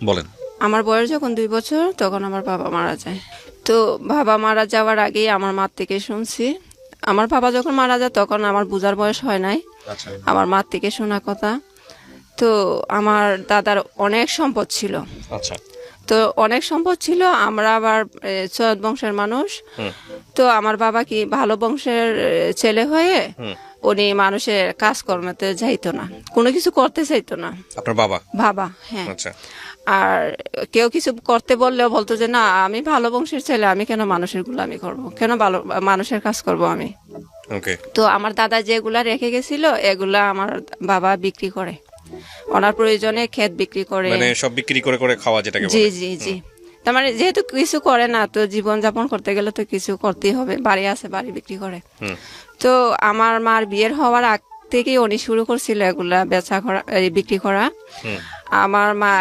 বলেন। আমার বয়স যখন 2 বছর তখন আমার বাবা মারা যায়। তো বাবা মারা যাওয়ার আগেই আমার মার থেকে শুনছি। আমার বাবা যখন মারা যায় তখন আমার বোঝার বয়স হয় নাই, আচ্ছা আমার মার থেকে শোনা কথা। তো আমার দাদার অনেক সম্পদ ছিল, আচ্ছা। তো অনেক সম্পদ ছিল। আমরা আবার সৈয়দ বংশের মানুষ। তো আমার বাবা কি ভালো বংশের ছেলে হয়ে উনি মানুষের কাজকর্মতে যাইতো না, কোনো কিছু করতে চাইতো না। আপনার বাবা? বাবা, হ্যাঁ। আচ্ছা। আর কেউ কিছু করতে বললেও বলতো যে না, আমি ভালো বংশের ছেলে, আমি কেন মানুষের গুলামি করব, কেন ভালো মানুষের কাজ করব আমি। ওকে। তো আমার দাদা যেগুলা রেখে গেছিল এগুলা আমার বাবা বিক্রি করে, ওনার প্রয়োজনে ক্ষেত বিক্রি করে, মানে সব বিক্রি করে করে খাওয়া যেটাকে জি বলে। জি জি। তার মানে যেহেতু কিছু করে না, তো জীবন যাপন করতে গেলে তো কিছু করতেই হবে। বাড়ি আছে, বাড়ি বিক্রি করে। তো আমার মার বিয়ের হওয়ার আগ থেকেই উনি শুরু করছিল এগুলা বেচা করা, বিক্রি করা। আমার মা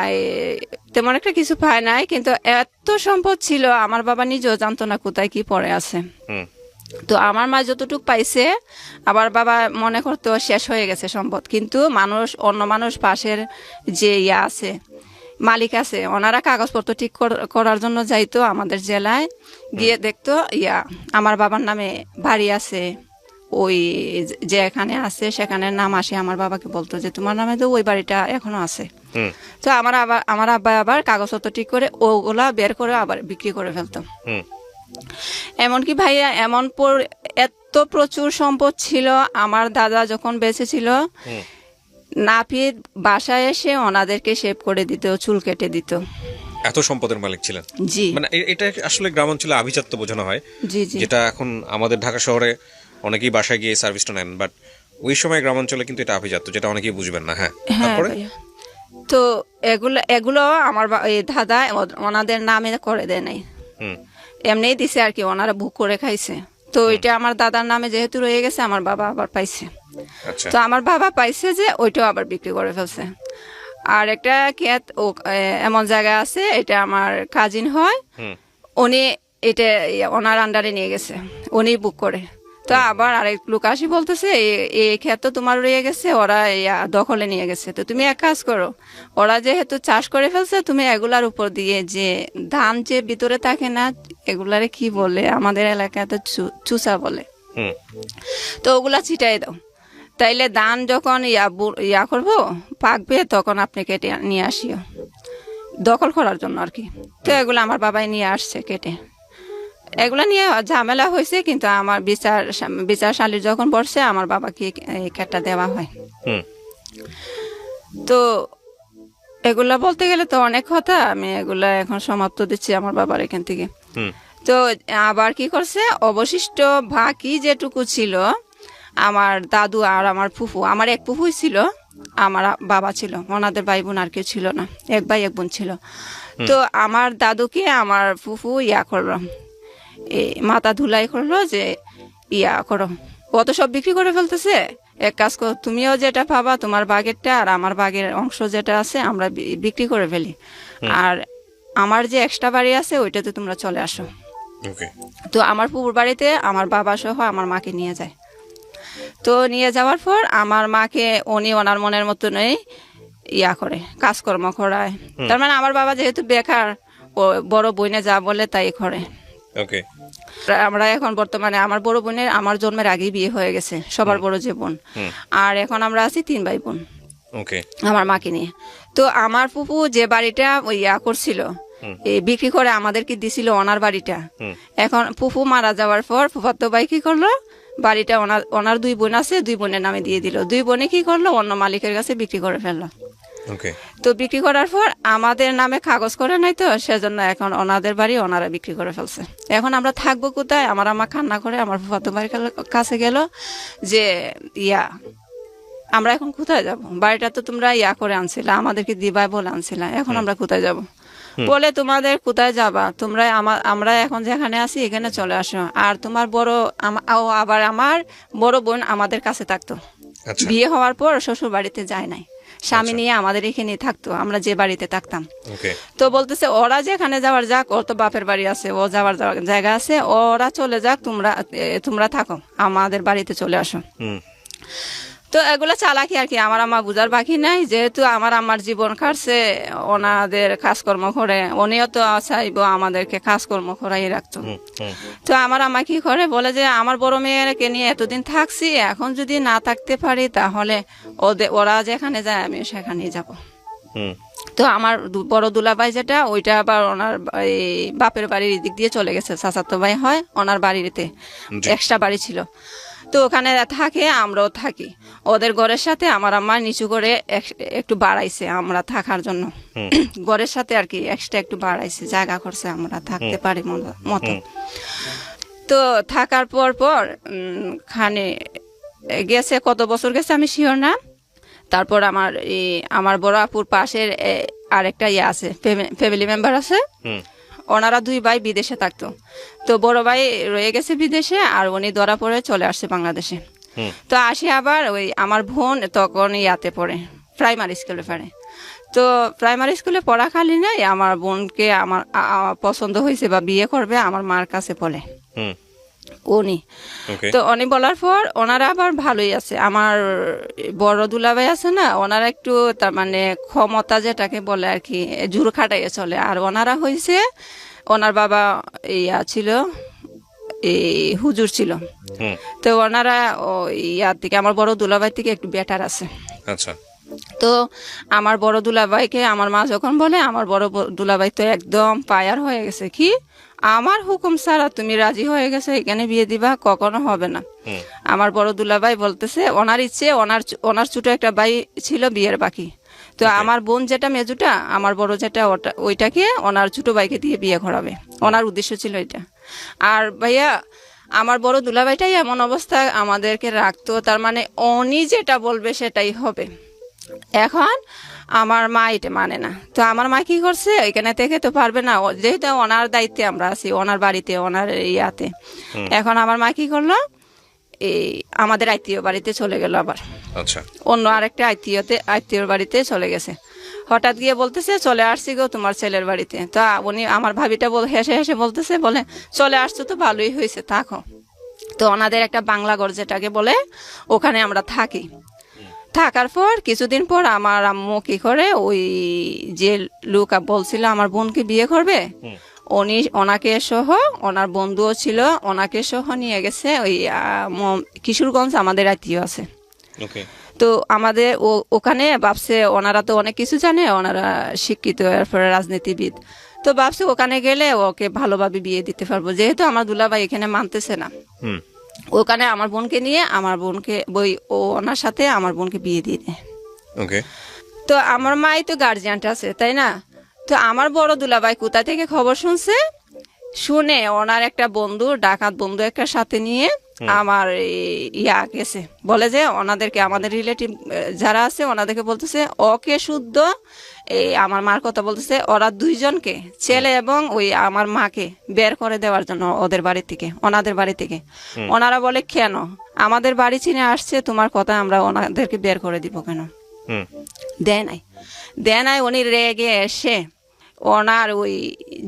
তেমন একটা কিছু পায় নাই, কিন্তু এত সম্পদ ছিল আমার বাবা নিজেও জানতো না কোথায় কি পড়ে আছে। তো আমার মা যতটুক পাইছে আবার বাবা মনে করতো শেষ হয়ে গেছে সম্পদ, কিন্তু মানুষ, অন্য মানুষ পাশের যে ইয়া আছে, মালিক আছে, ওনারা কাগজপত্র ঠিক করার জন্য যাইতো আমাদের জেলায়, গিয়ে দেখতো আমার বাবার নামে বাড়ি আছে, ওই যে এখানে আছে সেখানে নাম আসে, আমার বাবাকে বলতো যে তোমার নামে তো ওই বাড়িটা এখনো আছে। তো আমার আব্বা আবার কাগজপত্র ঠিক করে ওগুলা বের করে আবার বিক্রি করে ফেলতো। এমনকি ভাইয়া এত প্রচুর সম্পদ ছিল। আমার দাদা যখন বেঁচে ছিল, নাপিত বাসায় এসে ওনাদেরকে শেভ করে দিত, চুল কেটে দিত। এত সম্পদের মালিক ছিলেন। জি, মানে এটা আসলে গ্রামাঞ্চলে আভিজাত্য বোঝানো হয়, জি জি। যেটা এখন আমাদের ঢাকা শহরে অনেকেই বাসায় গিয়ে সার্ভিসটা নেন, বাট ওই সময় গ্রামাঞ্চলে কিন্তু এটা আভিজাত্য, যেটা অনেকেই বুঝবেন না। হ্যাঁ, তারপরে ভাইয়া। তো এগুলো আমার এই দাদা ওনাদের নামে করে দেয় নাই, এমনিই দিছে আর কি, ওনারা বুক করে খাইছে। তো এটা আমার দাদার নামে যেহেতু রয়ে গেছে, আমার বাবা আবার পাইছে। আচ্ছা। তো আমার বাবা পাইছে যে ওইটাও আবার বিক্রি করে ফেলছে। আর একটা ক্ষেত এমন জায়গা আছে, এটা আমার কাজিন হয়, উনি এটা ওনার আন্ডারে নিয়ে গেছে, উনি বুক করে। তো আবার আরেক লোক আসি বলতেছে এই ক্ষেত তো তোমার রয়ে গেছে, ওরা দখলে নিয়ে গেছে। তো তুমি এক কাজ করো, ওরা যেহেতু চাষ করে ফেলছে, তুমি এগুলার উপর দিয়ে যে ধান যে ভিতরে থাকে না, এগুলারে কি বলে আমাদের এলাকাতে চুষা বলে, তো ওগুলা ছিটাই দাও। তাইলে ধান যখন ইয়া করবো, পাকবে, তখন আপনি কেটে নিয়ে আসিও, দখল করার জন্য আর কি। তো এগুলো আমার বাবাই নিয়ে আসছে কেটে। এগুলা নিয়ে ঝামেলা হয়েছে, কিন্তু আমার বিচারশালীর যখন বসছে আমার বাবাকে এই কেটটা দেওয়া হয়। তো এগুলা বলতে গেলে তো অনেক কথা, আমি এগুলা এখন সমাপ্ত দিচ্ছি আমার বাবার এখান থেকে। তো আবার কি করছে, অবশিষ্ট বাকি যেটুকু ছিল, আমার দাদু আর আমার ফুফু, আমার এক ফুফুই ছিল, আমার বাবা ছিল, ওনাদের ভাই বোন আর কেউ ছিল না, এক ভাই এক বোন ছিল। তো আমার দাদুকে আমার ফুফু করলো, মাথা ধুলাই করলো যে করো, কত সব বিক্রি করে ফেলতেছে, এক কাজ করো, তুমিও যেটা পাবা তোমার বাগেরটা, আর আমার বাগের অংশ যেটা আছে আমরা বিক্রি করে ফেলি, আর আমার যে এক্সট্রা বাড়ি আছে ওইটাতে তোমরা চলে আসো। তো আমার পুকুর বাড়িতে আমার বাবা সহ আমার মাকে নিয়ে যায়। তো নিয়ে যাওয়ার পর আমার মাকে উনি ওনার মনের মতনই করে কাজকর্ম করায়। তার মানে আমার বাবা যেহেতু বেকার, ও বড় বোনে যা বলে তাই করে। আমরা এখন বর্তমানে আমার বড় বোনের আমার জন্মের আগেই বিয়ে হয়ে গেছে, সবার বড় যে বোন, আর এখন আমরা আছি 3 ভাই বোন আমার মাকে নিয়ে। তো আমার ফুপু যে বাড়িটা করছিল, বিক্রি করে আমাদেরকে দিছিল ওনার বাড়িটা। এখন ফুফু মারা যাওয়ার পর ফুফাতো ভাই কি করলো, বাড়িটা ওনার 2 বোন আছে, 2 বোনের নামে দিয়ে দিল। 2 বোনে কি করলো, অন্য মালিকের কাছে বিক্রি করে ফেললো। তো বিক্রি করার পর আমাদের নামে কাগজ করে নাই, তো সেজন্য এখন ওনাদের বাড়ি ওনারা বিক্রি করে ফেলছে। এখন আমরা থাকবো কোথায়? আমার আম্মা কান্না করে আমার ফুফাতো ভাইয়ের কাছে গেল যে আমরা এখন কোথায় যাব, বাড়িটা তো তোমরা করে আনছিলা, আমাদেরকে দিবাই বলে আনছিলা, এখন আমরা কোথায় যাব? বলে তোমাদের কোথায় যাবা, তোমরা আমরা এখন যেখানে আছি এখানে চলে আসো। আর তোমার আবার আমার বড় বোন আমাদের কাছে থাকতো, বিয়ে হওয়ার পর শ্বশুর বাড়িতে যায় নাই, স্বামী নিয়ে আমাদের এখানে থাকতো, আমরা যে বাড়িতে থাকতাম। তো বলতেছে ওরা যেখানে যাওয়ার যাক, ওর তো বাপের বাড়ি আছে, ও যাওয়ার জায়গা আছে, ওরা চলে যাক, তোমরা থাকো, আমাদের বাড়িতে চলে আসো। তো এগুলো চালাকি আর কি, আমার আম্মা বুঝার বাকি নাই, যেহেতু আমার আম্মার জীবন কাটছে ওনাদের কাজকর্ম করে, উনিও তো চাইবো আমাদেরকে কাজকর্ম করাই রাখতো। তো আমার আম্মা কি করে বলে যে আমার বড় মেয়েকে নিয়ে এতদিন থাকছি, এখন যদি না থাকতে পারি তাহলে ওরা যেখানে যায় আমি সেখানেই যাব। তো আমার বড় দুলাভাই যেটা, ওইটা আবার ওনার এই বাপের বাড়ির দিক দিয়ে চলে গেছে, চাচাতো ভাই হয়, ওনার বাড়িতে এক্সট্রা বাড়ি ছিল, তো ওখানে থাকে, আমরাও থাকি। ওদের ঘরের সাথে আমার আম্মা নিচু করে একটু বাড়াইছে আমরা থাকার জন্য, ঘরের সাথে আর কি এক্সট্রা একটু বাড়াইছে, জায়গা করছে আমরা থাকতে পারি মতো। তো থাকার পর খানে গেছে, কত বছর গেছে আমি শিওর না। তারপর আমার বড় আপুর পাশের আরেকটা আছে, ফ্যামিলি মেম্বার আছে, ওনারা 2 ভাই বিদেশে থাকতো। তো বড় ভাই রয়ে গেছে বিদেশে, আর উনি ধরা পড়ে চলে আসছে বাংলাদেশে। তো আসি আবার ওই আমার বোন তখন ইয়াতে পড়ে, প্রাইমারি স্কুলে পড়ে। তো প্রাইমারি স্কুলে পড়াকালীন আমার বোনকে আমার পছন্দ হয়েছে বা বিয়ে করবে আমার মার কাছে বলে উনি। তো উনি বলার পর ওনারা আবার ভালোই আছে। আমার বড় দুলাভাই আছে না, ওনারা একটু তার মানে ক্ষমতা যেটাকে বলে আর কি, জোর খাটাইয়ে চলে। আর ওনারা হয়েছে, ওনার বাবা ইয়া ছিল, এই হুজুর ছিল। তো ওনারা ইয়ার থেকে, আমার বড় দুলাভাই থেকে একটু বেটার আছে। আচ্ছা। তো আমার বড় দুলাভাইকে আমার মা যখন বলে, আমার বড় দুলাভাই তো একদম পায়ার হয়ে গেছে, কি আমার হুকুম ছাড়া তুমি রাজি হয়ে গেছে এখানে বিয়ে দিবা, কখনো হবে না। আমার বড় দুলাভাই বলতেছে ওনার ইচ্ছে, ওনার ছোট একটা ভাই ছিল বিয়ের বাকি। তো আমার বোন যেটা মেজুটা, আমার বড় যেটা ওইটাকে ওনার ছোট ভাইকে দিয়ে বিয়ে করাবে, ওনার উদ্দেশ্য ছিল এটা। আর ভাইয়া আমার বড় দুলাভাইটাই এমন অবস্থা আমাদেরকে রাখতো, তার মানে উনি যেটা বলবে সেটাই হবে। এখন আমার মা এটা মানে না। তো আমার মা কি করছে, এখানে থেকে তো পারবে না, যেহেতু ওনার দায়িত্বে আমরা আছি, ওনার বাড়িতে, ওনার ইয়াতে। এখন আমার মা কি করলো, এই আমাদের আত্মীয় বাড়িতে চলে গেল আবার। আচ্ছা। অন্য আরেকটা আত্মীয়র বাড়িতে চলে গেছে। হঠাৎ গিয়ে বলতেছে চলে আসছি গো তোমার ছেলের বাড়িতে। তো উনি, আমার ভাবিটা হেসে হেসে বলতেছে, বলে চলে আসছো তো ভালোই হয়েছে, থাকো। তো ওনাদের একটা বাংলা ঘর যেটাকে বলে, ওখানে আমরা থাকি। থাকার পর কিছুদিন পর আমার আম্মু কি করে, ওই যে লোক বলছিল আমার বোনকে বিয়ে করবে, ওনাকে সহ, ওনার বন্ধুও ছিল, ওনাকে সহ নিয়ে গেছে ওই কিশোরগঞ্জ, আমাদের আত্মীয় আছে। তো আমাদের ওখানে ভাবছে ওনারা তো অনেক কিছু জানে, ওনারা শিক্ষিত, এরপরে রাজনীতিবিদ। তো ভাবছে ওখানে গেলে ওকে ভালোভাবে বিয়ে দিতে পারবো, যেহেতু আমার দুলাভাই এখানে মানতেছে না। ওখানে আমার বোনকে নিয়ে, আমার বোনকে ওনার সাথে আমার বোনকে বিয়ে দিয়ে দেয়। তো আমার মাই তো গার্জিয়ানটা আছে, তাই না? তো আমার বড় দুলাভাই কোথা থেকে খবর শুনে ওনার একটা বন্ধু, ডাকাত বন্ধু একটা সাথে নিয়ে আমার গেছে, বলে যে ওনাদেরকে, আমাদের রিলেটিভ যারা আছে ওনাদেরকে বলতেছে ওকে শুদ্ধ আমার মার কথা বলতেছে, ওরা 2 জনকে, ছেলে এবং ওই আমার মাকে বের করে দেওয়ার জন্য ওদের বাড়ি থেকে, ওনাদের বাড়ি থেকে। ওনারা বলে কেন, আমাদের বাড়ি চিনে আসছে, তোমার কথা আমরা ওনাদেরকে বের করে দিব কেন? দেয় নাই। উনি রেগে এসে ওনার ওই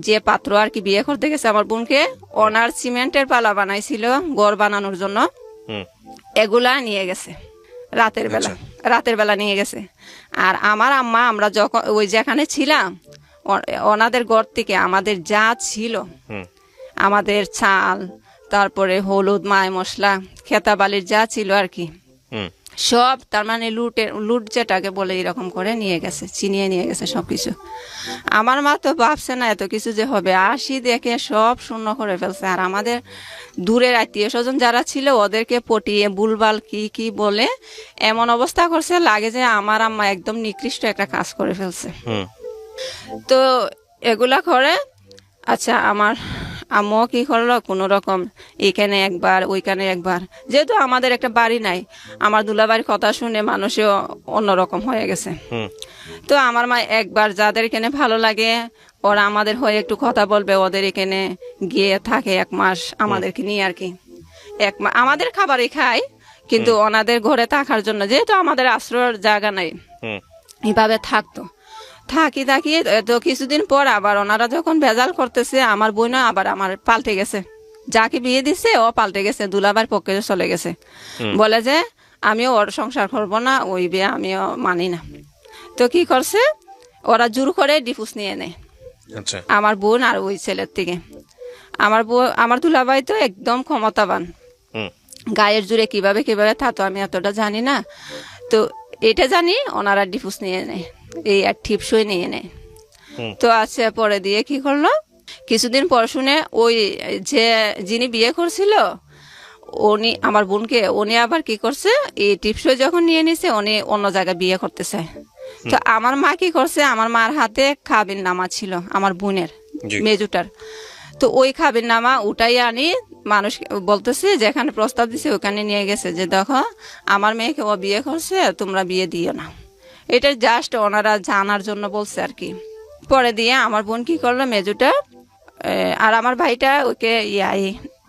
যে পাত্র আর কি বিয়ে করতে গেছে আমার বোনকে, ওনার সিমেন্টের পালা বানাইছিল ঘর বানানোর জন্য, এগুলা নিয়ে গেছে রাতের বেলা নিয়ে গেছে। আর আমার আম্মা, আমরা যখন ওই যেখানে ছিলাম, ওনাদের ঘর থেকে আমাদের যা ছিল, আমাদের চাল, তারপরে হলুদ, মায় মশলা, খেতাবালির যা ছিল আর কি, সব তার মানে লুট যেটাকে বলে এরকম করে নিয়ে গেছে, চিনিয়ে নিয়ে গেছে সবকিছু। আমার মা তো ভাবছে না এত কিছু যে হবে, আসি দেখে সব শূন্য করে ফেলছে। আর আমাদের দূরের আত্মীয় স্বজন যারা ছিল ওদেরকে পটিয়ে বুলবাল কি বলে এমন অবস্থা করছে, লাগে যে আমার আম্মা একদম নিকৃষ্ট একটা কাজ করে ফেলছে। তো এগুলা করে, আচ্ছা আমার আম্মু কি করলো, কোনো রকম এখানে একবার ওইখানে একবার, যেহেতু আমাদের একটা বাড়ি নাই, আমার দুলাবাড়ির কথা শুনে মানুষও অন্যরকম হয়ে গেছে। তো আমার মা একবার যাদের এখানে ভালো লাগে ওরা আমাদের হয়ে একটু কথা বলবে, ওদের এখানে গিয়ে থাকে 1 মাস আমাদেরকে নিয়ে আর কি। 1 মাস আমাদের খাবারই খায়, কিন্তু ওনাদের ঘরে থাকার জন্য, যেহেতু আমাদের আশ্রয়ের জায়গা নাই, এইভাবে থাকতো। থাকি তো কিছুদিন পর আবার ওনারা যখন ভেজাল করতেছে, আমার বোনও আবার আমার পাল্টে গেছে, যাকে বিয়ে দিচ্ছে ও পাল্টে গেছে, দুলাবার পক্ষে চলে গেছে। বলে যে আমিও ওর সংসার করবো না, ওই বিয়ে আমিও মানি না। তো কি করছে, ওরা জোর করে ডিভোর্স নিয়ে নেয় আচ্ছা। আমার বোন আর ওই ছেলের থেকে। আমার দুলাভাই তো একদম ক্ষমতাবান, হুম গায়ের জুড়ে কিভাবে কিভাবে তা তো আমি এতটা জানি না। তো এটা জানি ওনারা ডিভোর্স নিয়ে নেয়, এই এক ঠিপসই নিয়ে নেয়। হুম। তো আচ্ছা, পরে দিয়ে কি করলো, কিছুদিন পর শুনে ওই যে যিনি বিয়ে করছিল উনি আমার বোনকে, উনি আবার কি করছে, এই টিপসই যখন নিয়ে নিছে উনি অন্য জায়গায় বিয়ে করতে চায়। তো আমার মা কি করছে, আমার মার হাতে কাবিন নামা ছিল আমার বোনের জি। মেজুটার। তো ওই কাবিন নামা উঠাই আনি মানুষ বলতেছে, যেখানে প্রস্তাব দিছে ওখানে নিয়ে গেছে যে দেখো আমার মেয়েকে ও বিয়ে করছে, তোমরা বিয়ে দিও না। এটা জাস্ট ওনারা জানার জন্য বলছে আর কি। পরে দিয়ে আমার বোন কি করলো, মেজুটা আর আমার ভাইটা ওকে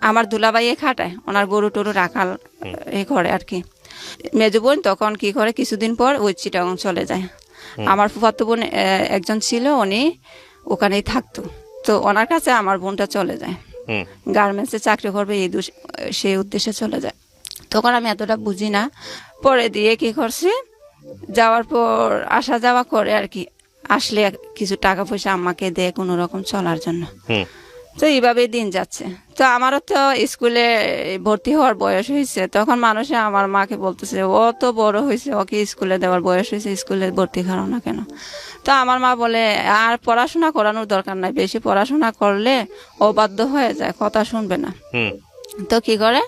আমার দুলাভাইয়ে খাটায়, ওনার গরু টরু রাখাল এ করে আর কি। মেজু বোন তখন কি করে, কিছুদিন পর ওই চিটাগং চলে যায়। আমার ফুফাতো বোন একজন ছিল, উনি ওখানেই থাকতো। তো ওনার কাছে আমার বোনটা চলে যায়, হুম গার্মেন্টসে চাকরি করবে সেই উদ্দেশ্যে চলে যায়। তখন আমি এতটা বুঝি না। পরে দিয়ে কি করছি, যাওয়ার পর আসা যাওয়া করে আর কি, আসলে কিছু টাকা পয়সা আমাকে দেয় কোনো রকম চলার জন্য। হুম তো এইভাবেই দিন যাচ্ছে। তো আমারও তো স্কুলে ভর্তি হওয়ার বয়স হয়েছে, তখন মানুষে আমার মাকে বলতেছে ও তো বড় হয়েছে, ওকে স্কুলে দেওয়ার বয়স হয়েছে, স্কুলে ভর্তি করাও না কেন। তো আমার মা বলে আর পড়াশোনা করানোর দরকার নাই, বেশি পড়াশোনা করলে ও বাধ্য হয়ে যায়, কথা শুনবে না। হুম তো কি করে,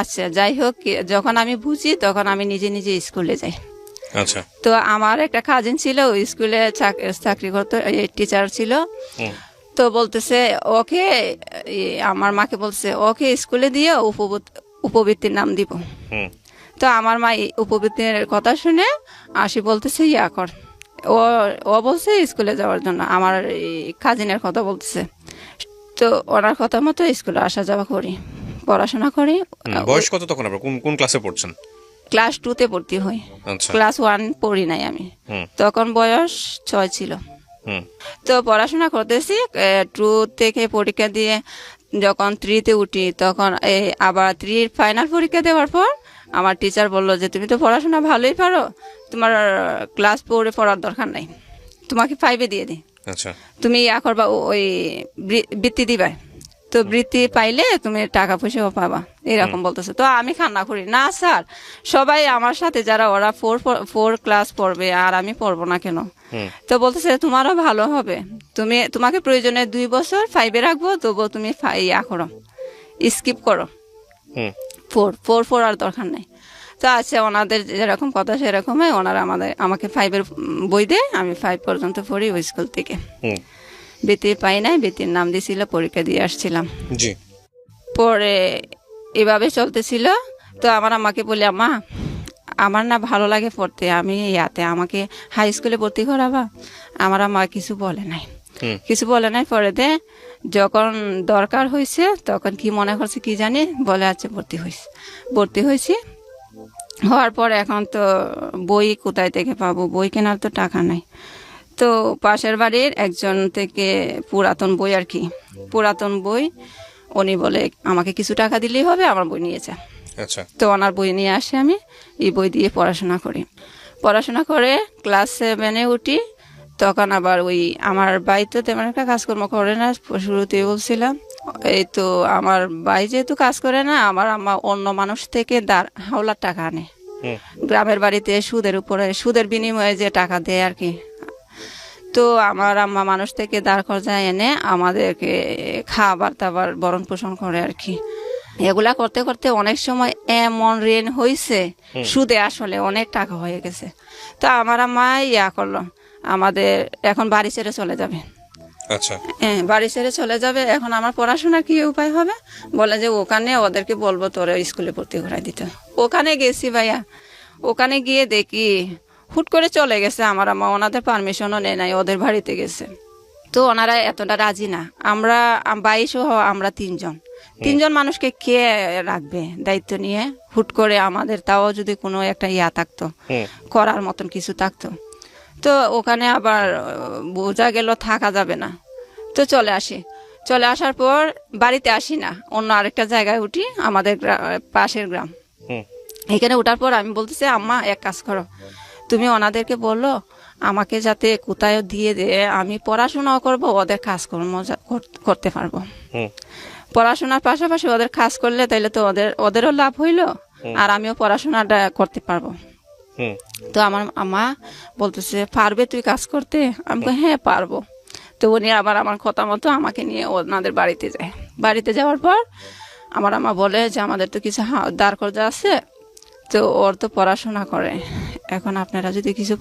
আচ্ছা যাই হোক, যখন আমি বুঝি তখন আমি নিজে নিজে স্কুলে যাই। আচ্ছা। তো আমার একটা কাজিন ছিল, ওই স্কুলে চাকরি করতো, টিচার ছিল। হুম তো বলতেছে ওকে, আমার মাকে বলছে ওকে স্কুলে দিয়ে উপবৃত্তির নাম দিব। হুম তো আমার মা এই উপবৃত্তির কথা শুনে আসি বলতেছে ইয়া কর, ও ও বলছে স্কুলে যাওয়ার জন্য, আমার কাজিনের কথা বলতেছে। তো ওনার কথা মতো স্কুলে আসা যাওয়া করি, পড়াশোনা করি। বয়স কত তখন আপনার? কোন কোন ক্লাসে পড়ছেন? ক্লাস 2-তে ভর্তি হই, আচ্ছা। ক্লাস 1 পড়ি নাই আমি, হুম তখন বয়স 6 ছিল। হুম তো পড়াশোনা করতেছি, 2 থেকে পরীক্ষা দিয়ে যখন 3-তে উঠি, তখন আবার 3 ফাইনাল পরীক্ষা দেওয়ার পর আমার টিচার বলল যে তুমি তো পড়াশোনা ভালোই পারো, তোমার ক্লাস 4-এ পড়ার দরকার নাই, তোমাকে 5-এ দিয়ে দিই, আচ্ছা। তুমি ইয়া করবা, ওই বৃত্তি দিবা, তো বৃত্তি পাইলে তুমি টাকা পয়সাও পাবা, এরকম বলতেছে। তো আমি কান্না করি, না স্যার, সবাই আমার সাথে যারা ওরা 4 ক্লাস পড়বে আর আমি পড়বো না কেন? হুম তো বলতেছে তোমারও ভালো হবে, তোমাকে প্রয়োজনে 2 বছর 5-এ রাখবো, তবুও তুমি ইয়া করো, স্কিপ করো, হুম 4 আর দরকার নেই। তো আচ্ছা, ওনাদের যেরকম কথা সেরকমই ওনারা আমাকে 5-এর বই দেয়, আমি 5 পর্যন্ত পড়ি ওই স্কুল থেকে। হুম বৃত্তি পাই নাই, বৃত্তির নাম দিয়েছিল, পরীক্ষা দিয়ে আসছিলাম। জি। পরে এভাবে চলতেছিল। তো আমার আম্মাকে বলি, আম্মা আমার না ভালো লাগে পড়তে, আমি ইয়াতে আমাকে হাই স্কুলে ভর্তি করাবা? আমার আম্মা কিছু বলে নাই, হুম কিছু বলে নাই। পরে দে যখন দরকার হয়েছে তখন কি মনে করছে কি জানি, বলে আচ্ছা ভর্তি হয়েছি। হওয়ার পর এখন তো বই কোথায় থেকে পাবো, বই কেনার তো টাকা নাই। তো পাশের বাড়ির একজন থেকে পুরাতন বই আর কি, পুরাতন বই, উনি বলে আমাকে কিছু টাকা দিলেই হবে, আমার বই নিয়ে যা। আচ্ছা। তো ওনার বই নিয়ে আসে, আমি এই বই দিয়ে পড়াশোনা করি। পড়াশোনা করে ক্লাস 7-এ উঠি। তখন আবার ওই আমার ভাই তো তেমন একটা কাজকর্ম করে না, শুরুতেই বলছিলাম। এই তো আমার ভাই যেহেতু কাজ করে না, আমার আম্মা অন্য মানুষ থেকে হাওলার টাকা আনে, হুম গ্রামের বাড়িতে সুদের বিনিময়ে যে টাকা দেয় আর কি। তো আমার আম্মা মানুষ থেকে দাঁড় করায় এনে আমাদেরকে খাবার দাবার ভরণ পোষণ করে আর কি। এগুলা করতে করতে অনেক সময় এমন ঋণ হয়েছে, সুদে আসলে অনেক টাকা হয়ে গেছে। তো আমার আম্মা ইয়া করলো, আমাদের এখন বাড়ি ছেড়ে চলে যাবে। আচ্ছা। হ্যাঁ, বাড়ি ছেড়ে চলে যাবে। এখন আমার পড়াশোনার কি উপায় হবে? বলে যে ওখানে ওদেরকে বলবো তোরে স্কুলে ভর্তি করাই দিতে। ওখানে গেছি ভাইয়া, ওখানে গিয়ে দেখি হুট করে চলে গেছে আমার আম্মা, ওনাদের পারমিশনও নেয় নাই, ওদের বাড়িতে গেছে। তো ওনারা এতটা রাজি না। আমরা 22 আমরা 3জন মানুষকে কে রাখবে দায়িত্ব নিয়ে? হুট করে আমাদের তাও যদি কোনো একটা ইয়া থাকতো, হুম করার মতন কিছু থাকতো। তো ওখানে আবার বোঝা গেল থাকা যাবে না, তো চলে আসার পর বাড়িতে আসি না, অন্য আরেকটা জায়গায় উঠি, আমাদের পাশের গ্রাম। হুম এখানে ওঠার পর আমি বলতেছি আম্মা এক কাজ করো, তুমি ওনাদেরকে বললো আমাকে যাতে কোথায় দিয়ে দে, আমি পড়াশোনাও করব, ওদের কাজকর্ম করতে পারবো। হুম পড়াশোনার পাশাপাশি ওদের কাজ করলে তাইলে তো ওদেরও লাভ হইলো, আর আমিও পড়াশোনাটা করতে পারবো। হুম তো আমার আম্মা বলতেছে পারবে তুই কাজ করতে? আমি বলি, হ্যাঁ পারবো। তো উনি আবার আমার কথা মতো আমাকে নিয়ে ওনাদের বাড়িতে যায়। বাড়িতে যাওয়ার পর আমার আম্মা বলে যে আমাদের তো কিছু দাঁড় কর্জা আছে, তো ওর তো পড়াশোনা করে, এখন আপনারা যদি কিছু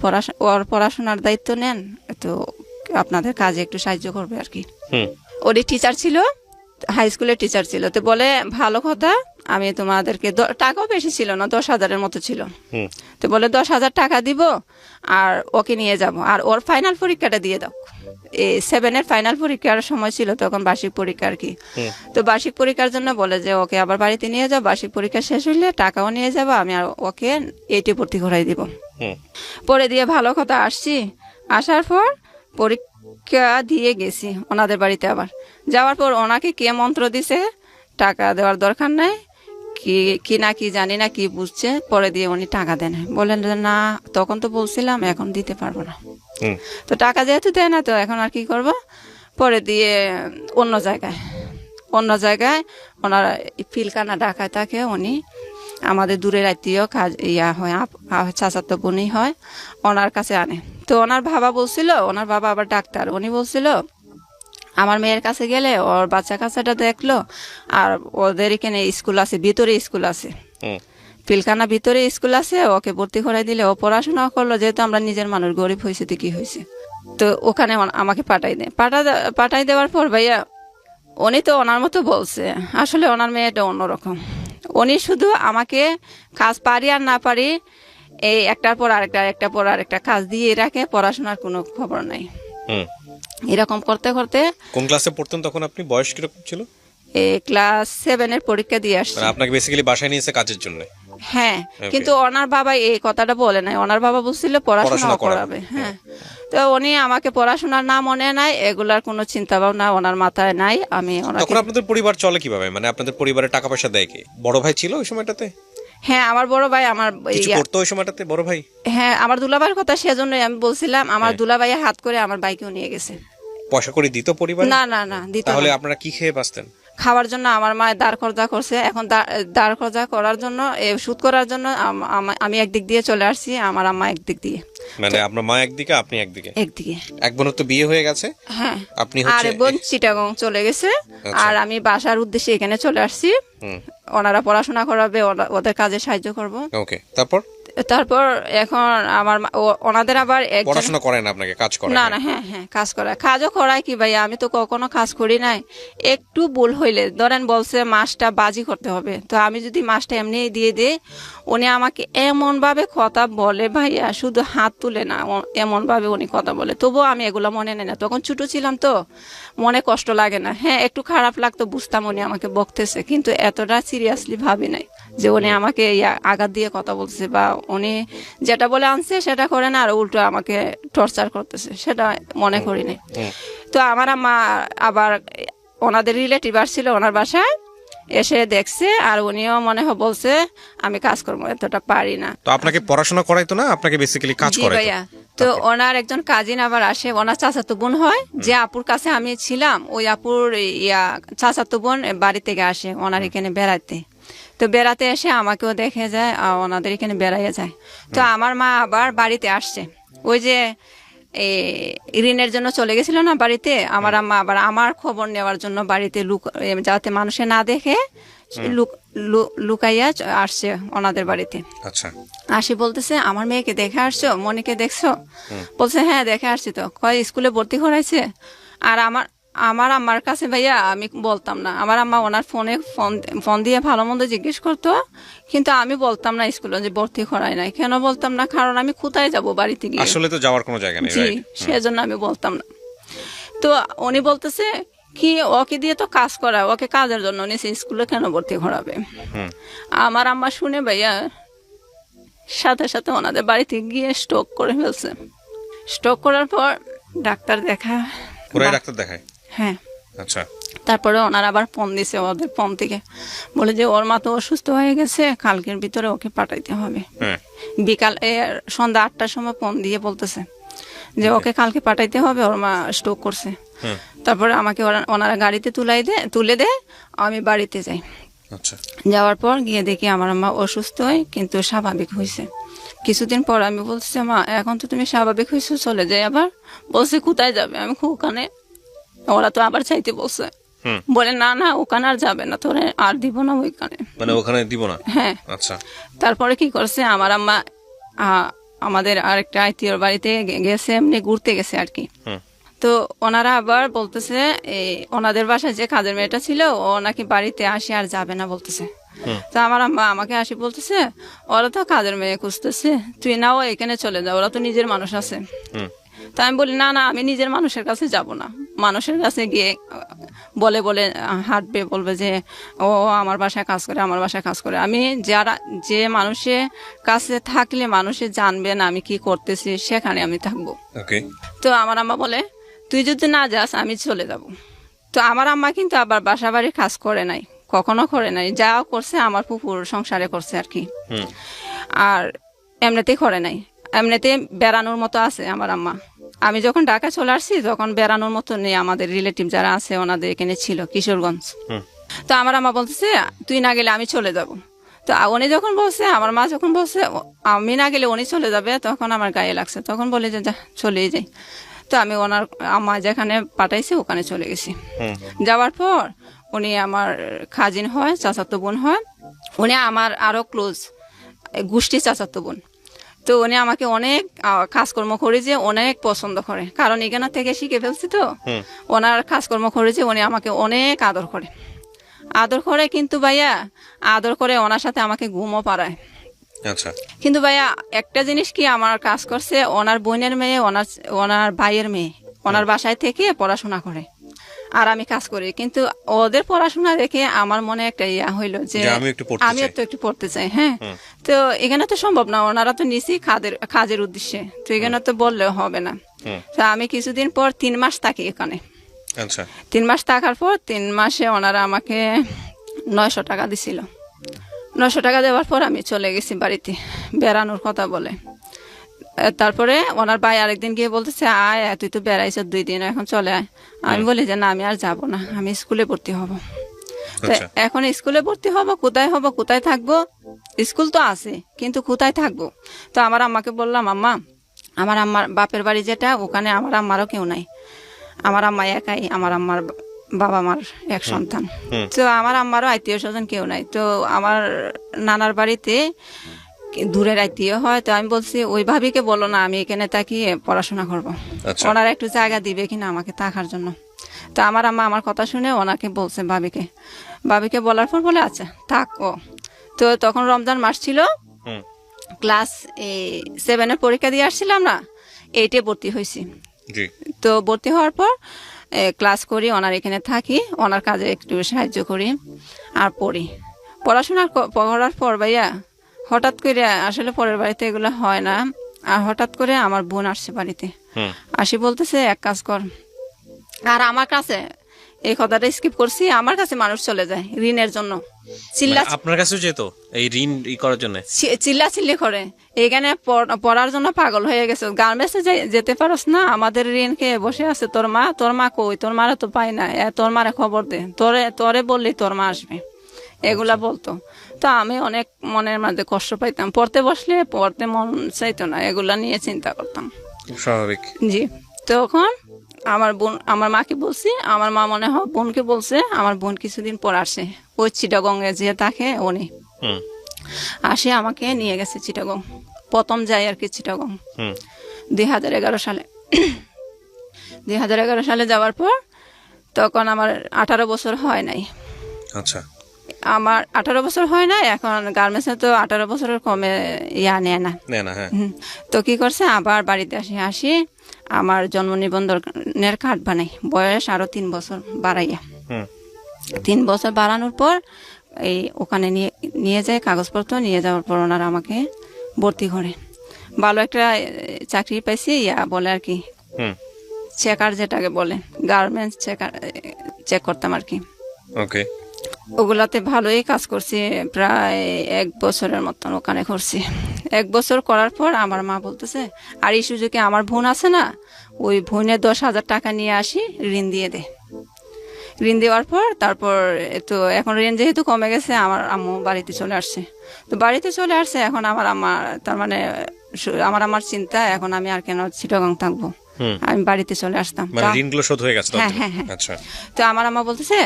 ওর পড়াশোনার দায়িত্ব নেন তো আপনাদের কাজে একটু সাহায্য করবে আর কি। হুম ওরই টিচার ছিল, হাই স্কুলের টিচার ছিল। তো বলে ভালো কথা, আমি তোমাদেরকে টাকাও বেশি ছিল না, 10,000-এর মতো ছিল। হুম তো বলে 10,000 টাকা দিব আর ওকে নিয়ে যাব, আর ওর ফাইনাল পরীক্ষাটা দিয়ে দাও। এই 7-এর ফাইনাল পরীক্ষার সময় ছিল তখন, বার্ষিক পরীক্ষা আর কি। তো বার্ষিক পরীক্ষার জন্য বলে যে ওকে আবার বাড়িতে নিয়ে যাও, বার্ষিক পরীক্ষা শেষ হইলে টাকাও নিয়ে যাবো, আমি আর ওকে 8-এ ভর্তি করাই দিব। হুম পরে দিয়ে ভালো কথা আসছি, আসার পর পরীক্ষা দিয়ে গেছি ওনাদের বাড়িতে। আবার যাওয়ার পর ওনাকে কে মন্ত্র দিছে টাকা দেওয়ার দরকার নাই, কি না কি জানি না কি বুঝছে, পরে দিয়ে উনি টাকা দেন। বলেন যে না তখন তো বলছিলাম, এখন দিতে পারবো না। হুম তো টাকা যেহেতু দেয় না, তো এখন আর কি করব। পরে দিয়ে অন্য জায়গায় ওনার পিলকানা ঢাকায় থাকে। উনি আমাদের দূরের আত্মীয়, কাজ হয়, চাচাতো বোনই হয়, ওনার কাছে আনে। তো ওনার বাবা বলছিল, ওনার বাবা আবার ডাক্তার, উনি বলছিল আমার মেয়ের কাছে গেলে ওর বাচ্চা কাচ্চাটা দেখলো, আর ওদের এখানে স্কুল আছে, ভিতরে স্কুল আছে, হুম পিলখানা ভিতরে স্কুল আছে, ওকে ভর্তি করাই দিলে ও পড়াশোনা করলো, যেহেতু আমরা নিজের মানুষ, গরিব হয়েছে তো কি হয়েছে। তো ওখানে আমাকে পাঠাই দেওয়ার পর ভাইয়া উনি তো ওনার মতো বলছে, আসলে ওনার মেয়েটা অন্যরকম। উনি শুধু আমাকে কাজ পারি আর না পারি এই একটার পর আরেকটা কাজ দিয়ে রাখে, পড়াশোনার কোনো খবর নাই। হুম এরকম করতে করতে কোন ক্লাসে পড়তেন তখন আপনি? বয়স কিরকম ছিল? ক্লাস 7-এর পরীক্ষা দিয়ে আসছে। মানে আপনাকে বেসিক্যালি বাসায় নিয়েছে কাজের জন্য? হ্যাঁ, কিন্তু ওনার বাবা এই কথাটা বলে নাই, ওনার বাবা বলছিল পড়াশোনা করাবে। হ্যাঁ, তো উনি আমাকে পড়াশোনার না মনে নাই, এগুলার কোনো চিন্তা ভাবনা ওনার মাথায় নাই। আমি তখন আপনাদের পরিবার চলে কিভাবে? মানে আপনাদের পরিবারে টাকা পয়সা দেয় কে? বড় ভাই ছিল ওই সময়টাতে? হ্যাঁ, আমার বড় ভাই, আমার কিছু করতো ওই সময়টাতে বড় ভাই? হ্যাঁ, আমার দুলাভাইয়ের কথা সেজন্যই আমি বলছিলাম, আমার দুলাভাইয়ের হাত করে আমার বাইকেও নিয়ে গেছে। পয়সা করে দিত পরিবার? না না না, দিত না। তাহলে আপনারা কি খেয়ে বাঁচতেন? খাওয়ার জন্য আমার মা দাঁড় খরচা করছে। এখন দাঁড় খরচা করার জন্য, সুদ করার জন্য আমি একদিক দিয়ে চলে আসছি, আমার আম্মা একদিক দিয়ে। মানে আপনার মা একদিকে, আপনি একদিকে? একদিকে। এক বোনের তো বিয়ে হয়ে গেছে? হ্যাঁ, আপনি আর হচ্ছে বোন চিটাগং চলে গেছে, আর আমি বাসার উদ্দেশ্যে এখানে চলে আসছি। ওনারা পড়াশোনা করাবে, ওদের কাজে সাহায্য করব। ওকে, তারপর এখন আমার ওনাদের আবার পড়াশোনা করেন, আপনাকে কাজ করেন? না না, হ্যাঁ হ্যাঁ, কাজ করায়, কাজও করায় কি ভাইয়া, আমি তো কখনো কাজ করি নাই। একটু ভুল হইলে ধরেন বলছে মাছটা বাজি করতে হবে, তো আমি যদি মাছটা এমনি দিয়ে দিই, উনি আমাকে এমন ভাবে কথা বলে ভাইয়া, শুধু হাত তুলে না, এমন ভাবে উনি কথা বলে। তবুও আমি এগুলো মনে নেই না, তখন ছোট ছিলাম তো মনে কষ্ট লাগে না। হ্যাঁ, একটু খারাপ লাগতো, বুঝতাম উনি আমাকে বকতেছে, কিন্তু এতটা সিরিয়াসলি ভাবি নাই যে উনি আমাকে আঘাত দিয়ে কথা বলছে, বা উনি যেটা বলে আনছে সেটা করে না, আর উল্টো আমাকে টর্চার করতেছে, সেটা মনে করি নাই। তো আমার আম্মা আবার ওনাদের রিলেটিভ আসছিল ওনার বাসায়, এসে দেখছে, আর উনিও মনে হয় বলছে আমি কাজকর্ম এতটা পারি না। তো আপনাকে পড়াশোনা করাইতো না, আপনাকে বেসিক্যালি কাজ করাইতো? ভাইয়া, তো ওনার একজন কাজিন আবার আসে, ওনার চাচাতো বোন হয়, যে আপুর কাছে আমি ছিলাম, ওই আপুর চাচাতো বোন বাড়ি থেকে আসে ওনার এখানে বেড়াতে। তো বেড়াতে এসে আমাকেও দেখে যায়, আর ওনাদের এখানে বেড়াইয়া যায়। তো আমার মা আবার বাড়িতে আসছে, ওই যে ঋণের জন্য চলে গেছিল না বাড়িতে, আমার আম্মা আবার আমার খবর নেওয়ার জন্য বাড়িতে যাতে মানুষে না দেখে লুকাইয়া আসছে ওনাদের বাড়িতে। আচ্ছা, আসি বলতেছে আমার মেয়েকে দেখে আসছো, মনিকে দেখছো? বলছে হ্যাঁ দেখে আসছি। তো কয় স্কুলে ভর্তি করাইছে? আর আমার আম্মার কাছে ভাইয়া আমি বলতাম না, আমার আম্মা ওনার ফোন দিয়ে ভালো মন্দ জিজ্ঞেস করতো, কিন্তু আমি বলতাম না স্কুলে যে ভর্তি করাই নাই। কেন বলতাম না? কারণ আমি কোথায় যাব বাড়িতে গিয়ে, আসলে তো যাওয়ার কোনো জায়গা নেই। জি, সেজন্য আমি বলতাম না। তো উনি বলতেছে কি ওকে দিয়ে তো কাজ করা, ওকে কাজের জন্য নিচে, স্কুলে কেন ভর্তি করাবে? আমার আম্মা শুনে ভাইয়া সাথে সাথে ওনাদের বাড়িতে গিয়ে স্ট্রোক করে ফেলছে। স্ট্রোক করার পর ডাক্তার দেখায়। ডাক্তার দেখায়? হ্যাঁ, আচ্ছা। তারপরে ওনারা আবার ফোন দিছে ওদের ফোন থেকে, বলে যে ওর মা তো অসুস্থ হয়ে গেছে, কালকের ভিতরে ওকে পাঠাইতে হবে। হ্যাঁ বিকাল সন্ধ্যা 8টার সময় ফোন দিয়ে বলতেছে যে ওকে কালকে পাঠাইতে হবে, ওর মা স্ট্রোক করছে। হ্যাঁ তারপরে আমাকে ওনারা গাড়িতে তুলে দেয়, আমি বাড়িতে যাই। আচ্ছা যাওয়ার পর গিয়ে দেখি আমার আম্মা অসুস্থ হয় কিন্তু স্বাভাবিক হয়েছে। কিছুদিন পর আমি বলছি, মা এখন তো তুমি স্বাভাবিক হয়েছো, চলে যাই। আবার বলছে কোথায় যাবে? আমি ওখানে, ওরা তো আবার চাইতে বলছে, হুম বলে না না ওখানে আর যাবে না, তোরে আর দিব না ওইখানে। মানে ওখানে দিব না? হ্যাঁ। আচ্ছা তারপরে কি করছে আমার আম্মা, আমাদের আরেকটা আত্মীয়র বাড়িতে গেছে, এমনি ঘুরতে গেছে আর কি। হুম তো ওনারা আবার বলতেছে এই ওনাদের বাসায় যে কাজের মেয়েটা ছিল ও নাকি বাড়িতে আসে আর যাবে না বলতেছে। হুম তো আমার আম্মা আমাকে আসি বলতেছে, ওরা তো কাজের মেয়ে খুঁজতেছে, তুই নাও এখানে চলে যা, ওরা তো নিজের মানুষ আছে। হুম তো আমি বলি না না, আমি নিজের মানুষের কাছে যাব না। মানুষের কাছে গিয়ে বলে বলে হাঁটবে, বলবে যে ও আমার বাসায় কাজ করে, আমার বাসায় কাজ করে। আমি যে মানুষের কাছে থাকলে মানুষে জানবে না আমি কি করতেছি, সেখানে আমি থাকবো। ওকে তো আমার আম্মা বলে তুই যদি না যাস আমি চলে যাব। তো আমার আম্মা কিন্তু আবার বাসা বাড়ির কাজ করে নাই, কখনো করে নাই। যা করছে আমার পুকুর সংসারে করছে আর কি। হুম আর এমনিতে করে নাই, এমনিতে বেড়ানোর মতো আছে আমার আম্মা। আমি যখন ঢাকা চলে আসছি তখন বেড়ানোর মতো নেই, আমাদের রিলেটিভ যারা আছে ওনাদের এখানে ছিল কিশোরগঞ্জ। হুম তো আমার আম্মা বলতেছে তুই না গেলে আমি চলে যাব। তো উনি যখন বলছে, আমার মা যখন বলছে আমি না গেলে উনি চলে যাবে, তখন আমার গায়ে লাগছে। তখন বলে যে যা চলেই যাই। তো আমি ওনার আম্মা যেখানে পাঠাইছে ওখানে চলে গেছি। হুম যাওয়ার পর উনি আমার খাজিন হয়, চাচাতো বোন হয়, উনি আমার আরো ক্লোজ গোষ্ঠী চাচাতো বোন। তো উনি আমাকে অনেক কাজকর্ম করে যে অনেক পছন্দ করে, কারণ এখানে থেকে শিখে ফেলছি। তো হুম ওনার কাজকর্ম করে যে উনি আমাকে অনেক আদর করে, কিন্তু ভাইয়া আদর করে ওনার সাথে আমাকে ঘুমও পাড়ায়। আচ্ছা কিন্তু ভাইয়া একটা জিনিস কি আমার কাজ করছে, ওনার বোনের মেয়ে, ওনার ভাইয়ের মেয়ে ওনার বাসায় থেকে পড়াশোনা করে আর আমি কাজ করি। কিন্তু ওদের পড়াশোনা দেখে আমার মনে একটা ইয়া হইলো যে যে আমিও একটু পড়তে চাই। আমিও তো একটু পড়তে চাই। হ্যাঁ। তো এখানে তো সম্ভব না, ওনারা তো নিছি কাজের উদ্দেশ্যে, তো এখানে তো বললেও হবে না। হুম তো আমি কিছুদিন পর 3 মাস থাকি এখানে। আচ্ছা 3 মাস থাকার পর 3 মাসে ওনারা আমাকে 900 টাকা দিছিল। 900 টাকা দেওয়ার পর আমি চলে গেছি বাড়িতে বেড়ানোর কথা বলে। তারপরে ওনার ভাই আরেকদিন গিয়ে বলতেছে আয় তুই তো বেড়াইছ 2 দিন, এখন চলে আয়। আমি বলি যে না আমি আর যাব না, আমি স্কুলে ভর্তি হব। তো আচ্ছা এখন স্কুলে ভর্তি হব, কোথায় থাকবো? স্কুল তো আছে কিন্তু কোথায় থাকবো? তো আমার আম্মাকে বললাম, আম্মা আমার আম্মার বাপের বাড়ি যেটা, ওখানে আমার আম্মারও কেউ নাই। আমার আম্মা একাই, আমার আম্মার বাবা মার এক সন্তান। তো আমার আম্মারও আত্মীয় স্বজন কেউ নাই। তো আমার নানার বাড়িতে দূরের আত্মীয় হয়। তো আমি বলছি ওই ভাবিকে বলো না আমি এখানে থাকি পড়াশোনা করব। আচ্ছা। ওনারা একটু জায়গা দিবে কিনা আমাকে থাকার জন্য। তো আমার আম্মা আমার কথা শুনে ওনাকে বলছে, ভাবিকে বলার পর বলে আচ্ছা থাক। ও তো তখন রমজান মাস ছিল, হুম ক্লাস 7 পরীক্ষা দিয়ে আসছিলাম না, 8 ভর্তি হয়েছি। জি তো ভর্তি হওয়ার পর ক্লাস করি, ওনার এখানে থাকি, ওনার কাজে একটু সাহায্য করি আর পড়াশোনা করার পর ভাইয়া হঠাৎ করে, আসলে পরের বাড়িতে এগুলো হয় না, আর হঠাৎ করে আমার বোন আসছে বাড়িতে। হুম আসি বলতেছে এক কাজ কর। আর আমার কাছে এই কথাটা স্কিপ করছি, আমার কাছে মানুষ চলে যায় ঋণের জন্য, মানে আপনার কাছেও যেত এই ঋণ করার জন্য? চিল্লি করে এখানে পড়ার জন্য পাগল হয়ে গেছে। গার্মেন্টসে যেতে পারস না, আমাদের ঋণ খেয়ে বসে আছে তোর মা কই, তোর মারা তো পাই না, তোর মারে খবর দে, তোরে বললি তোর মা আসবে, এগুলা বলতো। তো আমি অনেক মনের মধ্যে কষ্ট পাইতাম, পড়তে বসলে পড়তে মন চাইতো না, এগুলা নিয়ে চিন্তা করতাম। স্বাভাবিক। জি। তখন আমার মাকে বলছি, আমার মা মনে হয় বোনকে বলছে, আমার বোন কিছুদিন পর আসে, ওই চিটাগঙ্গে যে থাকে উনি হুম আসে, আমাকে নিয়ে গেছে চিটাগং। প্রথম যাই আর কি চিটাগং হুম 2011 সালে। 2011 সালে যাওয়ার পর তখন আমার 18 বছর হয় নাই। আচ্ছা আমার 18 বছর হয় না, এখন গার্মেন্টসে তো 18 বছরের কমে নেয় না। হ্যাঁ তো কি করছে, আবার বাড়িতে আসি আমার জন্ম নিবন্ধনের কার্ড বানাই, বয়স আরো 3 বছর বাড়াইয়া। হুম 3 বছর বাড়ানোর পর ওখানে নিয়ে যায়, কাগজপত্র নিয়ে যাওয়ার পর ওনারা আমাকে ভর্তি করে। ভালো একটা চাকরি পাইছি, বলে আর কি হুম চেকার, যেটাকে বলে গার্মেন্টস চেক করতাম আর কি। ওকে। ওগুলাতে ভালোই কাজ করছি, প্রায় 1 বছরের মতন ওখানে করছি। 1 বছর করার পর আমার মা বলতেছে, আর এই সুযোগে আমার বোন আছে না, ওই বোনের 10,000 টাকা নিয়ে আসি, ঋণ দিয়ে দে। ঋণ দেওয়ার পর তারপর তো এখন ঋণ যেহেতু কমে গেছে, আমার আম্মু বাড়িতে চলে আসছে। তো বাড়িতে চলে আসছে, এখন আমার তার মানে আমার চিন্তা, এখন আমি আর কেন চিটাগাং থাকবো, আমি বাড়িতে চলে আসতাম। মানে ঋণগুলো শোধ হয়ে গেছে? হ্যাঁ হ্যাঁ হ্যাঁ। আচ্ছা। তো আমার আম্মা বলতেছে,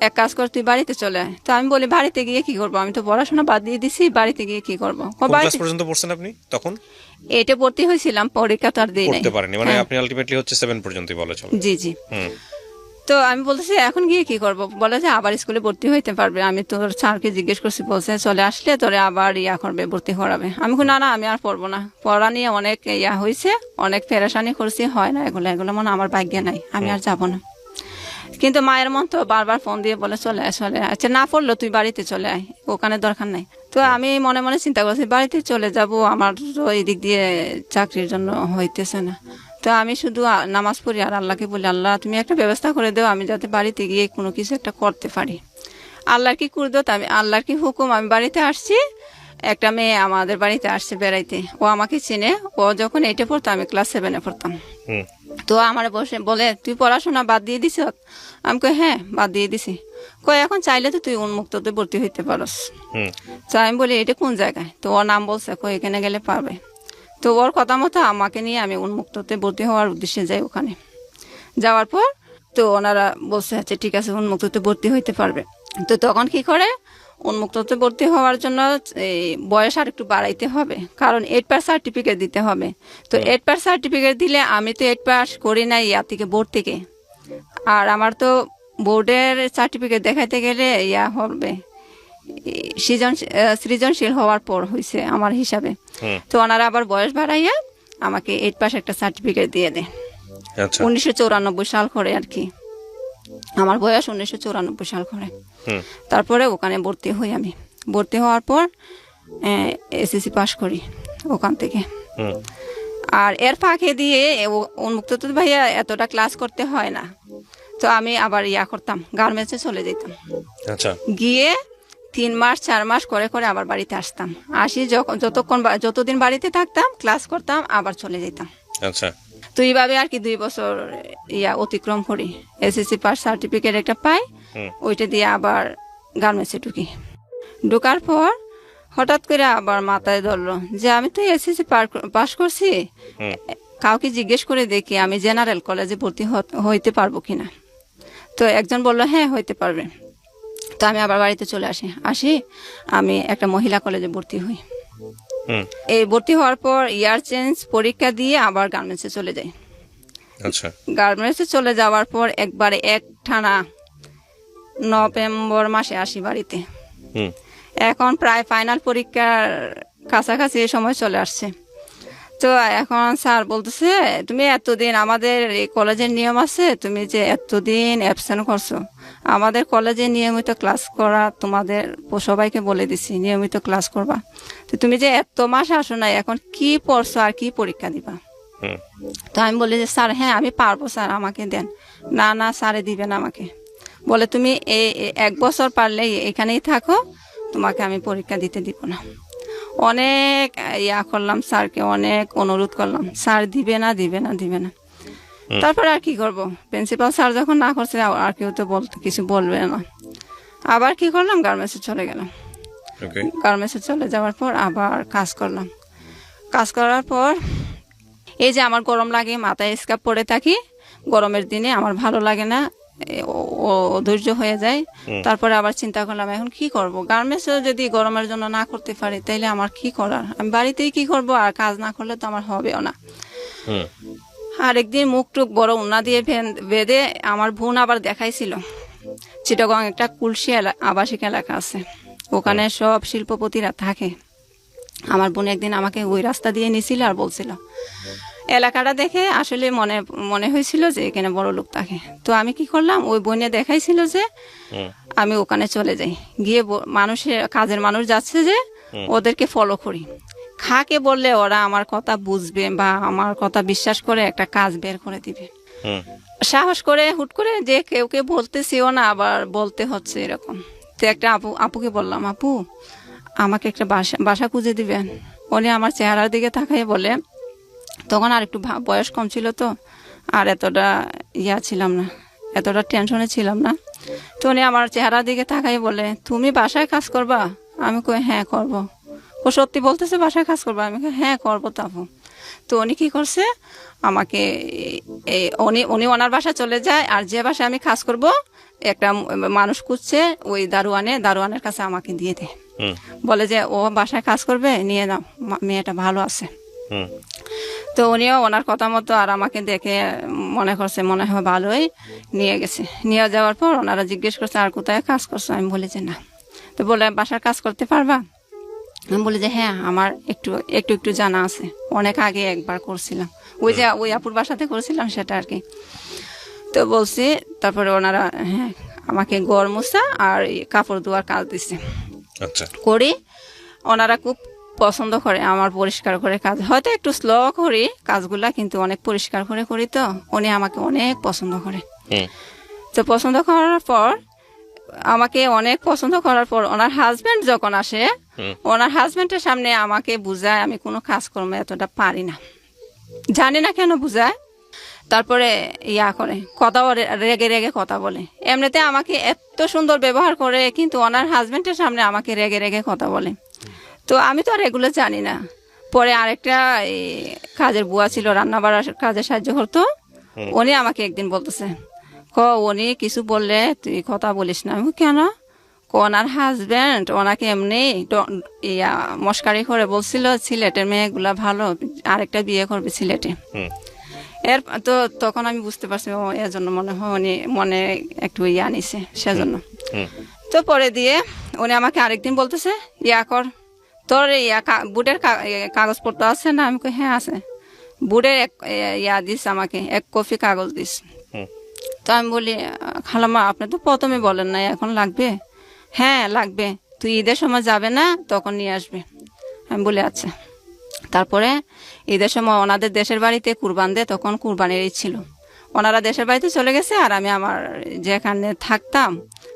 এক কাজ কর, তুই বাড়িতে চলে আয়। তো আমি বলি, বাড়িতে গিয়ে কি করবো, আমি তো পড়াশোনা বাদ দিয়ে দিছি, বাড়িতে গিয়ে কি করবো? কোন ক্লাস পর্যন্ত পড়ছেন আপনি তখন? এটা ভর্তি হয়েছিলাম, পরীক্ষা তো আর দিই নাই। পড়তে পারেনি মানে? আপনি আলটিমেটলি হচ্ছে 7 পর্যন্তই বলে চলে? জি জি। তো আমি বলতেছি, এখন গিয়ে কি করব? বলে যে আবার স্কুলে ভর্তি হইতে পারবে। আমি তোর স্যারকে জিজ্ঞেস করছি, বলছে চলে আসলে তোরে আবার করবে, ভর্তি করাবে। আমি না না, আমি আর পড়বো না। পড়া নিয়ে অনেক হয়েছে, অনেক পেরেশানি করছি, হয় না এগুলো মনে আমার ভাগ্যে নাই, আমি আর যাবো না। কিন্তু মায়ের মন তো বারবার ফোন দিয়ে বলে চলে আয় চলে আয়। আচ্ছা, না পড়লো তুই বাড়িতে চলে আয়, ওখানে দরকার নাই। তো আমি মনে মনে চিন্তা করছি, বাড়িতে চলে যাব, আমার তো এই দিক দিয়ে চাকরির জন্য হইতেছে না। তো আমি শুধু নামাজ পড়ি আর আল্লাহকে বলি, আল্লাহ তুমি একটা ব্যবস্থা করে দাও, আমি যাতে বাড়িতে গিয়ে কোনো কিছু একটা করতে পারি। আল্লাহর কি করে দাও, আমি আল্লাহর কি হুকুম, আমি বাড়িতে আসছি। একটা মেয়ে আমাদের বাড়িতে আসছে বেড়াইতে, ও আমাকে চেনে। ও যখন 8-এ পড়তো, আমি ক্লাস 7-এ পড়তাম। তো আমার বসে বলে, তুই পড়াশোনা বাদ দিয়ে দিস? আমি কই, হ্যাঁ বাদ দিয়ে দিছি। কই, এখন চাইলে তো তুই উন্মুক্ততে ভর্তি হইতে পারস। তো আমি বলি, এটা কোন জায়গায়? তো ওর নাম বলছে, কই এখানে গেলে পারবে। তো ওর কথা মতো আমাকে নিয়ে আমি উন্মুক্ততে ভর্তি হওয়ার উদ্দেশ্যে যাই। ওখানে যাওয়ার পর তো ওনারা বলছে, আচ্ছা ঠিক আছে, উন্মুক্ততে ভর্তি হইতে পারবে। তো তখন কি করে, উন্মুক্ততে ভর্তি হওয়ার জন্য বয়স আর একটু বাড়াইতে হবে, কারণ 8 পাস সার্টিফিকেট দিতে হবে। তো 8 পাস সার্টিফিকেট দিলে, আমি তো 8 পাস করি নাই থেকে বোর্ড থেকে, আর আমার তো বোর্ডের সার্টিফিকেট দেখাইতে গেলে হবে সৃজনশীল হওয়ার পর হয়েছে আমার হিসাবে। তো ওনারা আবার বয়স বাড়াইয়া আমাকে 8 পাস একটা সার্টিফিকেট দিয়ে দেয়। 1994 সাল করে আর কি, আমার বয়স 1994 সাল করে। তারপরে ওখানে ভর্তি হই। আমি ভর্তি হওয়ার পর এসএসসি পাস করি ওখান থেকে। আর এর ফাঁকে দিয়ে উন্মুক্ত তো ভাইয়া এতটা ক্লাস করতে হয় না, তো আমি আবার করতাম, গার্মেন্টসে চলে যেতাম। গিয়ে 3 মাস 4 মাস করে করে আবার বাড়িতে আসতাম। আসি যতদিন বাড়িতে থাকতাম, ক্লাস করতাম, আবার চলে যেতাম। তো এইভাবে আর কি 2 বছর অতিক্রম করি। এসএসসি পাস সার্টিফিকেট একটা পাই, ওইটা দিয়ে আবার গার্মেন্টসে ঢুকার পর হঠাৎ করে আবার মাথায় ধরলো যে আমি তো এসএসসি পাস করছি, কাউকে জিজ্ঞেস করে দেখি আমি জেনারেল কলেজে ভর্তি হইতে পারবো কিনা। তো একজন বললো, হ্যাঁ হইতে পারবে। তো আমি আবার বাড়িতে চলে আসি আমি একটা মহিলা কলেজে ভর্তি হই। এই ভর্তি হওয়ার পর ইয়ার চেঞ্জ পরীক্ষা দিয়ে আবার গার্মেন্টসে চলে যাই। গার্মেন্টসে চলে যাওয়ার পর একবারে একটানা নভেম্বর মাসে আসি বাড়িতে। এখন প্রায় ফাইনাল পরীক্ষার কাছাকাছি এই সময় চলে আসছে। তো এখন স্যার বলতেছে, তুমি এতদিন, আমাদের এই কলেজের নিয়ম আছে, তুমি যে এতদিন অ্যাবসেন্ট করছো, আমাদের কলেজে নিয়মিত ক্লাস করা তোমাদের সবাইকে বলে দিছি, নিয়মিত ক্লাস করবা। তো তুমি যে এত মাস আসো না, এখন কি পড়ছো আর কি পরীক্ষা দিবা? তো আমি বলি যে স্যার হ্যাঁ আমি পারবো স্যার, আমাকে দেন। না না, স্যারে দিবেন আমাকে। বলে তুমি 1 বছর পারলে এখানেই থাকো, তোমাকে আমি পরীক্ষা দিতে দিব না। অনেক করলাম স্যারকে, অনেক অনুরোধ করলাম, স্যার দিবে না দিবে না দিবে না। তারপরে আর কি করব, প্রিন্সিপাল স্যার যখন না করছে, আর কেউ তো কিছু বলবে না। আবার কি করলাম, গার্মেন্টসে চলে গেলাম। গার্মেন্টসে চলে যাওয়ার পর আবার কাজ করলাম। কাজ করার পর এই যে আমার গরম লাগে, মাথায় স্কার্ফ পরে থাকি, গরমের দিনে আমার ভালো লাগে না, ধৈর্য হয়ে যায়। তারপরে আবার চিন্তা করলাম, এখন কি করব, গার্মেন্টস যদি গরমের জন্য না করতে পারি, তাইলে আমার কি করার, আমি বাড়িতেই কি করব, আর কাজ না করলে তো আমার হবেও না। আর একদিন মুখ টুক বড় উন্না দিয়ে বেঁধে আমার বোন আবার দেখাইছিল, চিটাগং একটা কুলসি আবাসিক এলাকা আছে, ওখানে সব শিল্পপতিরা থাকে। আমার বোন একদিন আমাকে ওই রাস্তা দিয়ে নিয়েছিল আর বলছিল, এলাকাটা দেখে আসলে মনে হয়েছিল যে এখানে বড় লোক থাকে। তো আমি কি করলাম, ওই বোনে দেখাইছিল যে আমি ওখানে চলে যাই, গিয়ে কাজের মানুষ যাচ্ছে যে ওদেরকে ফলো করি। খাকে বললে ওরা আমার কথা বুঝবে বা আমার কথা বিশ্বাস করে একটা কাজ বের করে দিবে। সাহস করে হুট করে যে কেউ কেউ বলতেছিও না, আবার বলতে হচ্ছে এরকম। তো একটা আপুকে বললাম, আপু আমাকে একটা বাসা খুঁজে দিবেন। উনি আমার চেহারার দিকে তাকাই বলে, তখন আর একটু বয়স কম ছিল তো, আর এতটা ছিলাম না, এতটা টেনশনে ছিলাম না। তো উনি আমার চেহারার দিকে তাকাই বলে, তুমি বাসায় কাজ করবা? আমি কই হ্যাঁ করব। ও সত্যি বলতেছে বাসায় কাজ করবা? আমি কই হ্যাঁ করবো। তো আপু, তো উনি কি করছে, আমাকে উনি উনি ওনার বাসায় চলে যায়, আর যে বাসায় আমি কাজ করব একটা মানুষ খুঁজছে, ওই দারোয়ানের কাছে আমাকে দিয়ে দেয়। বলে যে ও বাসায় কাজ করবে, নিয়ে নাও, মেয়েটা ভালো আছে। তো উনিও ওনার কথা মতো আর আমাকে দেখে মনে করছে মনে হয় ভালোই, নিয়ে গেছে। নিয়ে যাওয়ার পর ওনারা জিজ্ঞেস করছে আর কোথায় কাজ করছো? আমি বলি যে না। তো বলে বাসার কাজ করতে পারবা? আমি বলি যে হ্যাঁ, আমার একটু একটু একটু জানা আছে, অনেক আগে একবার করছিলাম, ওই যে ওই আপুর বাসাতে করেছিলাম সেটা আর কি। তো বলছি, তারপরে ওনারা হ্যাঁ আমাকে গড় মোছা আর কাপড় ধোয়ার কাজ দিচ্ছে। আচ্ছা। করি, ওনারা খুব পছন্দ করে আমার পরিষ্কার করে কাজ। হয়তো একটু স্লো করি কাজগুলা, কিন্তু অনেক পরিষ্কার করে করি, তো উনি আমাকে অনেক পছন্দ করে। তো পছন্দ করার পর আমাকে অনেক পছন্দ করার পর ওনার হাজবেন্ড যখন আসে, ওনার হাজবেন্ডের সামনে আমাকে বুঝায় আমি কোনো কাজকর্ম এতটা পারি না, জানি না কেন বুঝায়। তারপরে করে কথাও রেগে রেগে কথা বলে। এমনিতে আমাকে এত সুন্দর ব্যবহার করে, কিন্তু ওনার হাজবেন্ডের সামনে আমাকে রেগে রেগে কথা বলে। তো আমি তো আর এগুলো জানি না। পরে আরেকটা কাজের বুয়া ছিল, রান্না বাড়ার কাজে সাহায্য করতো। উনি আমাকে একদিন বলতেছে, উনি কিছু বললে তুই কথা বলিস না। আমি কেন? ওনার হাজবেন্ড ওনাকে এমনি মস্কারি করে বলছিল সিলেটের মেয়েগুলা ভালো, আরেকটা বিয়ে করবে সিলেটে। এর তো তখন আমি বুঝতে পারছি এর জন্য মনে হয় উনি মনে একটু আনিছে, সেজন্য। তো পরে দিয়ে উনি আমাকে আরেকদিন বলতেছে কর, তোর বুটের কাগজপত্র আছে না? আমি কই হ্যাঁ আছে। বুটের দিস আমাকে 1 কপি কাগজ দিস। তো আমি বলি খালামা আপনি তো প্রথমে বলেন না, এখন লাগবে? হ্যাঁ লাগবে, তুই ঈদের সময় যাবে না, তখন নিয়ে আসবে। আমি বলি আচ্ছা। তারপরে ঈদের সময় ওনাদের দেশের বাড়িতে কুরবান দেয়, তখন কুরবানির ঈদ ছিল। ওনারা দেশের বাড়িতে চলে গেছে, আর আমি আমার যেখানে থাকতাম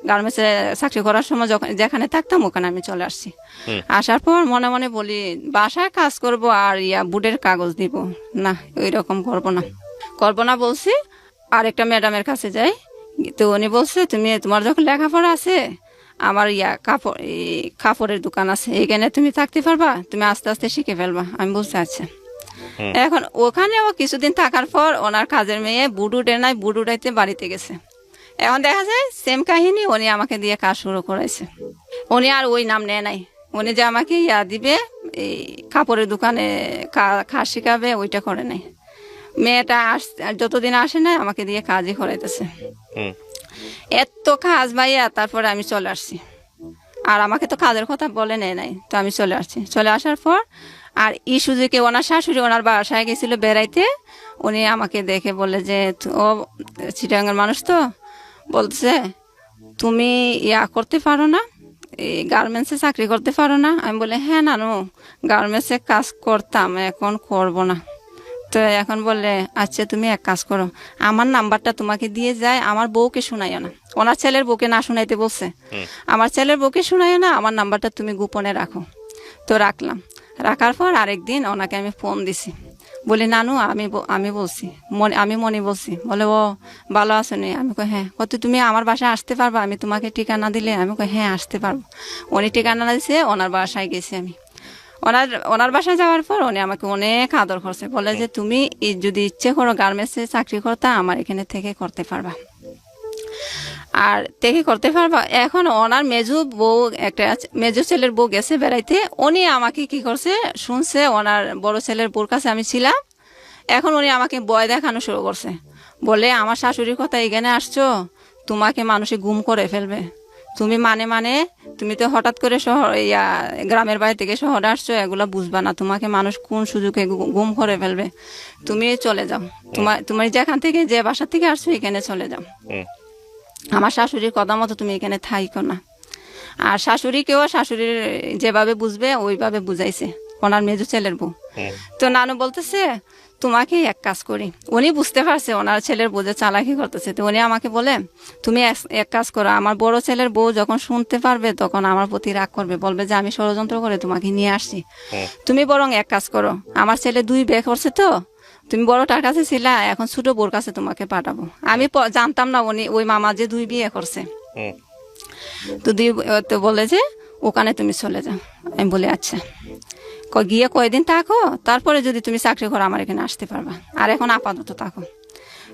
গার্মেন্টসে চাকরি করার সময় যেখানে থাকতাম ওখানে আমি চলে আসছি। আসার পর মনে মনে বলি বাসায় কাজ করব আর বুটের কাগজ দিব না, ওই রকম করবো না বলছি। আর একটা ম্যাডামের কাছে যাই, তো উনি বলছে তোমার যখন লেখাপড়া আছে, আমার কাপড়ের দোকান আছে, এখানে তুমি থাকতে পারবা, তুমি আস্তে আস্তে শিখে ফেলবা। আমি বলছি আচ্ছা। এখন ওখানেও কিছুদিন থাকার পর ওনার কাজের মেয়ে বুট উঠে নাই, বুট উঠাইতে বাড়িতে গেছে। এখন দেখা যায় সেম কাহিনী, উনি আমাকে দিয়ে কাজ শুরু করাইছে। উনি আর ওই নাম নেয় নাই, উনি যে আমাকে দিবে এই কাপড়ের দোকানে কাজ শিখাবে, ওইটা করে নাই। মেয়েটা যতদিন আসে না আমাকে দিয়ে কাজই করাইতেছে। এত কাজ ভাইয়া। তারপরে আমি চলে আসছি, আর আমাকে তো কাজের কথা বলে নেয় নাই। তো আমি চলে আসছি। চলে আসার পর আর সুযোগে ওনার শাশুড়ি ওনার বাসায় গেছিল বেড়াইতে। উনি আমাকে দেখে বলে যে ও চিটাঙ্গের মানুষ, তো বলছে তুমি করতে পারো না, এই গার্মেন্টসে চাকরি করতে পারো না? আমি বলে হ্যাঁ নানু, গার্মেন্টসে কাজ করতাম, এখন করব না। তো এখন বললে আচ্ছা তুমি এক কাজ করো, আমার নাম্বারটা তোমাকে দিয়ে যায়, আমার বউকে শোনাইও না। ওনার ছেলের বউকে না শোনাইতে বলছে, আমার ছেলের বউকে শোনাইও না, আমার নাম্বারটা তুমি গোপনে রাখো। তো রাখলাম। রাখার পর আরেকদিন ওনাকে আমি ফোন দিছি, বলি নানু আমি বলছি, আমি মনি বলছি। বলে ও ভালো আছো নি? আমি কই হ্যাঁ। কত তুমি আমার বাসায় আসতে পারবা, আমি তোমাকে ঠিকানা দিলে? আমি কই হ্যাঁ আসতে পারবো। উনি ঠিকানা দিছে, ওনার বাসায় গেছি আমি। ওনার বাসায় যাওয়ার পর উনি আমাকে অনেক আদর করছে, বলে যে তুমি যদি ইচ্ছে করো গার্মেন্টসে চাকরি করতে, আমার এখানে থেকে করতে পারবা, আর থেকে করতে পারবা। এখন ওনার মেজো ছেলের বউ গেছে বেড়াইতে, উনি আমাকে কি করছে শুনছে, ওনার বড় ছেলের বউর কাছে আমি ছিলাম। এখন উনি আমাকে ভয় দেখানো শুরু করছে, বলে আমার শাশুড়ির কথা এখানে আসছো, তোমাকে মানুষে গুম করে ফেলবে। তুমি তুমি তো হঠাৎ করে গ্রামের বাড়ি থেকে শহরে আসছো, এগুলো বুঝবা না, তোমাকে মানুষ কোন সুযোগে গুম করে ফেলবে। তুমি চলে যাও, তোমার যেখান থেকে যে বাসা থেকে আসছো এখানে চলে যাও, আমার শাশুড়ির কথা মতো তুমি এখানে থাইকো না। আর শাশুড়ির যেভাবে বুঝবে ওইভাবে বুঝাইছে ওনার মেজো ছেলের বউ। তো নানু বলতেছে তোমাকে এক কাজ করি, উনি বুঝতে পারছে ওনার ছেলের বোঝে চালাকি করতেছে, তো উনি আমাকে বলে তুমি এক কাজ করো, আমার বড় ছেলের বউ যখন শুনতে পারবে তখন আমার প্রতি রাগ করবে, বলবে যে আমি ষড়যন্ত্র করে তোমাকে নিয়ে আসছি। তুমি বরং এক কাজ করো, আমার ছেলে 2 বিয়ে করছে, তো তুমি বড়টার কাছে ছিলা, এখন ছোট বোর কাছে তোমাকে পাঠাবো। আমি জানতাম না উনি ওই মামা যে 2 বিয়ে করছে। তো তো বলে যে ওখানে তুমি চলে যাও। আমি বলে আচ্ছা, গিয়ে কয়দিন থাকো, তারপরে যদি তুমি চাকরি করো আমার এখানে আসতে পারবা, আর এখন আপাতত থাকো।